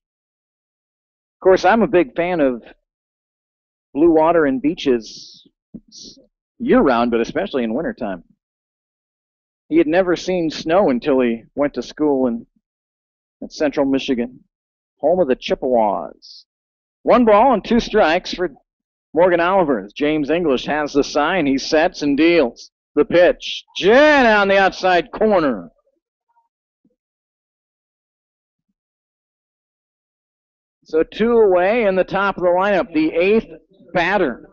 Of course, I'm a big fan of blue water and beaches year-round, but especially in wintertime. He had never seen snow until he went to school at Central Michigan, home of the Chippewas. 1 ball and 2 strikes for Morgan Oliver. James English has the sign. He sets and deals. The pitch. Jen on the outside corner. So 2 away in the top of the lineup. The 8th batter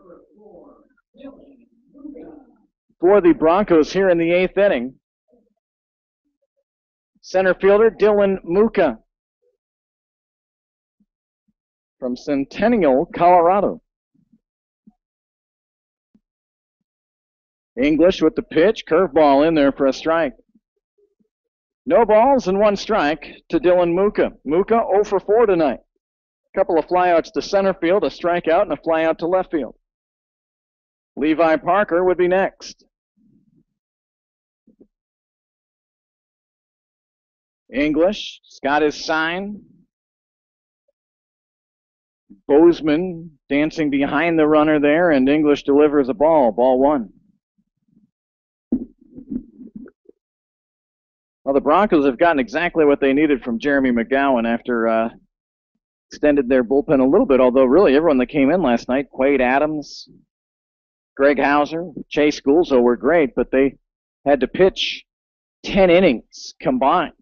for the Broncos here in the 8th inning. Center fielder Dylan Muka from Centennial, Colorado. English with the pitch, curveball in there for a strike. No balls and 1 strike to Dylan Muka. Muka 0 for 4 tonight. A couple of flyouts to center field, a strikeout, and a flyout to left field. Levi Parker would be next. English has got his sign. Bozeman dancing behind the runner there, and English delivers a ball. Ball 1. Well, the Broncos have gotten exactly what they needed from Jeremy McGowan after extended their bullpen a little bit, although really everyone that came in last night, Quade Adams, Greg Hauser, Chase Gulzo were great, but they had to pitch 10 innings combined.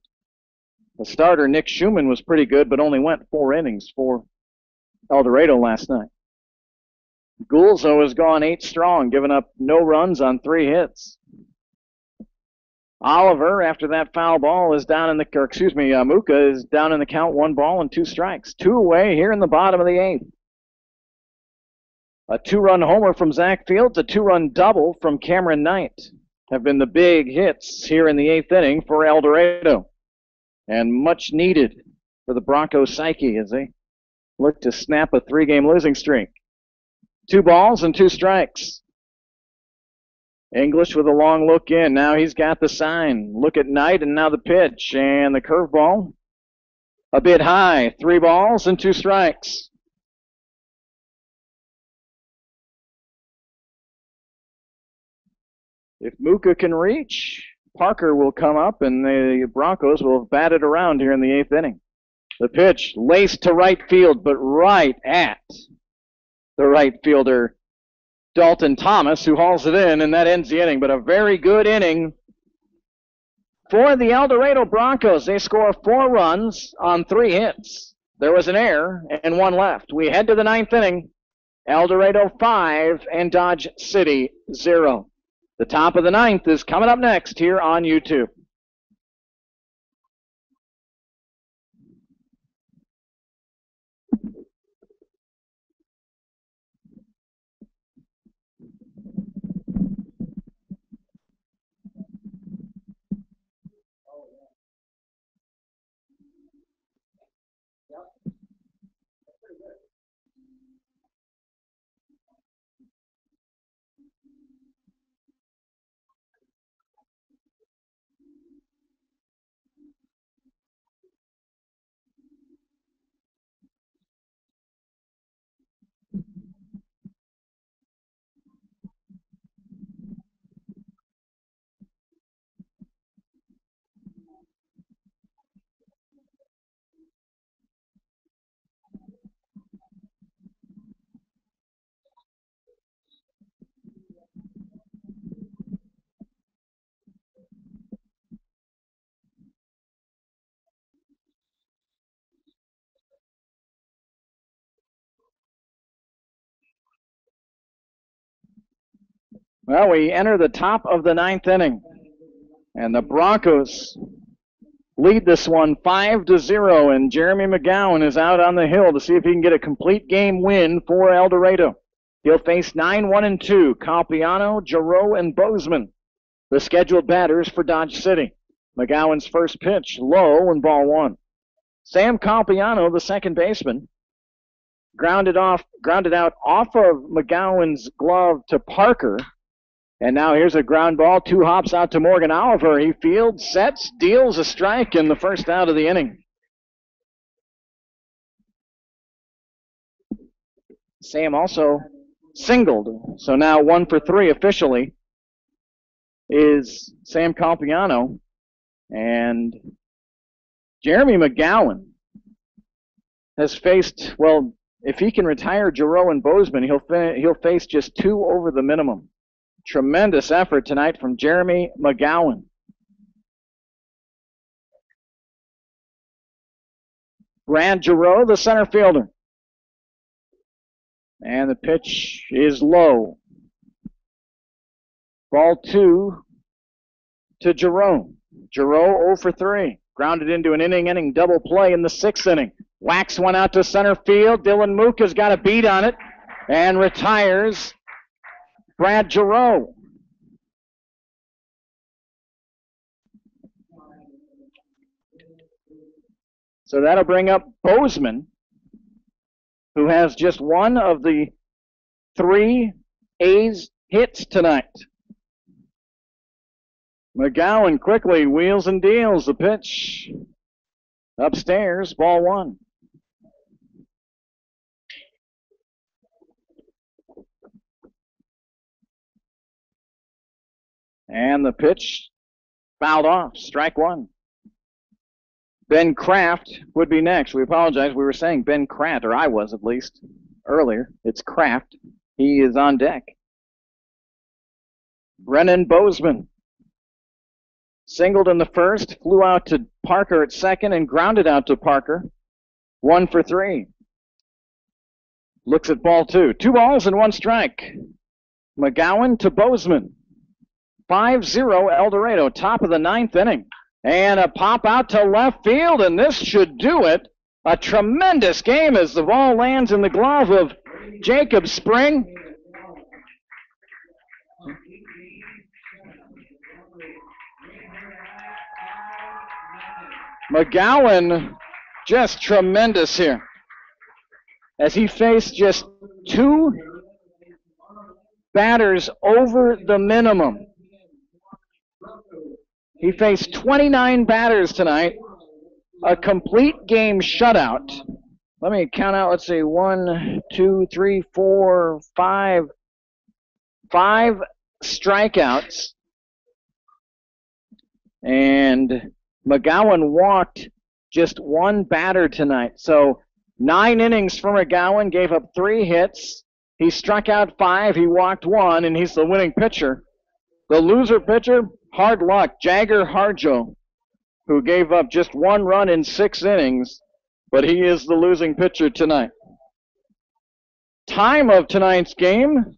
The starter, Nick Schumann, was pretty good, but only went 4 innings for El Dorado last night. Gulzo has gone 8 strong, giving up no runs on 3 hits. Oliver, after that foul ball, is down in the, Muka is down in the count, 1 ball and 2 strikes. 2 away here in the bottom of the 8th. A 2-run homer from Zach Fields, a 2-run double from Cameron Knight have been the big hits here in the 8th inning for El Dorado. And much needed for the Broncos psyche as they look to snap a 3-game losing streak. 2 balls and 2 strikes. English with a long look in. Now he's got the sign. Look at Knight, and now the pitch. And the curveball a bit high. 3 balls and 2 strikes. If Muka can reach, Parker will come up, and the Broncos will have batted around here in the 8th inning. The pitch laced to right field, but right at the right fielder, Dalton Thomas, who hauls it in, and that ends the inning. But a very good inning for the El Dorado Broncos. They score 4 runs on 3 hits. There was an error and 1 left. We head to the 9th inning. El Dorado 5 and Dodge City 0. The top of the 9th is coming up next here on YouTube. Well, we enter the top of the 9th inning, and the Broncos lead this one 5-0, and Jeremy McGowan is out on the hill to see if he can get a complete game win for El Dorado. He'll face 9-1-2, Campiano, Giroux, and Bozeman, the scheduled batters for Dodge City. McGowan's first pitch, low, and ball 1. Sam Campiano, the second baseman, grounded out off of McGowan's glove to Parker, And now here's a ground ball, 2 hops out to Morgan Oliver. He fields, sets, deals a strike in the first out of the inning. Sam also singled, so now 1 for 3 officially is Sam Compiano. And Jeremy McGowan has faced, well, if he can retire Giroux and Bozeman, he'll face just 2 over the minimum. Tremendous effort tonight from Jeremy McGowan. Brad Giroux, the center fielder. And the pitch is low. Ball 2 to Giroux. Giroux 0 for 3. Grounded into an inning double play in the 6th inning. Whacks one out to center field. Dylan Muka's got a beat on it and retires Brad Giroux. So that'll bring up Bozeman, who has just 1 of the 3 A's hits tonight. McGowan quickly wheels and deals the pitch upstairs, ball 1. And the pitch fouled off, strike 1. Ben Kraft would be next. We apologize. We were saying Ben Kraft, or I was at least earlier. It's Kraft. He is on deck. Brennan Bozeman singled in the first, flew out to Parker at second, and grounded out to Parker. 1 for 3. Looks at ball 2. 2 balls and 1 strike. McGowan to Bozeman. 5-0 El Dorado, top of the 9th inning. And a pop out to left field, and this should do it. A tremendous game as the ball lands in the glove of Jacob Spring. McGowan just tremendous here as he faced just 2 batters over the minimum. He faced 29 batters tonight, a complete game shutout. Let me count out, let's see, 1, 2, 3, 4, 5 strikeouts. And McGowan walked just 1 batter tonight. So 9 innings for McGowan, gave up 3 hits. He struck out 5, he walked 1, and he's the winning pitcher. The loser pitcher, hard luck, Jagger Harjo, who gave up just 1 run in 6 innings, but he is the losing pitcher tonight. Time of tonight's game,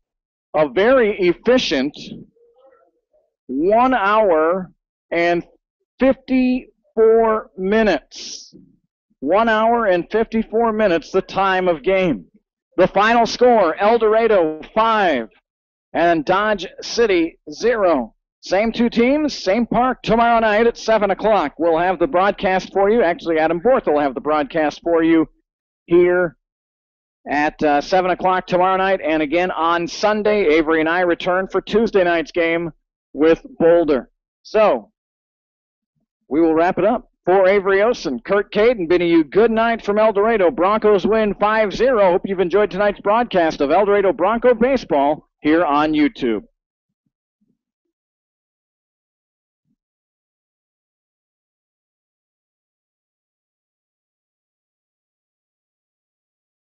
a very efficient 1 hour and 54 minutes. 1 hour and 54 minutes, the time of game. The final score, El Dorado 5 and Dodge City 0. Same 2 teams, same park tomorrow night at 7 o'clock. We'll have the broadcast for you. Actually, Adam Borth will have the broadcast for you here at 7 o'clock tomorrow night. And again on Sunday, Avery and I return for Tuesday night's game with Boulder. So we will wrap it up. For Avery Osen, Kurt Caden bidding you good night from El Dorado. Broncos win 5-0. Hope you've enjoyed tonight's broadcast of El Dorado Bronco Baseball here on YouTube.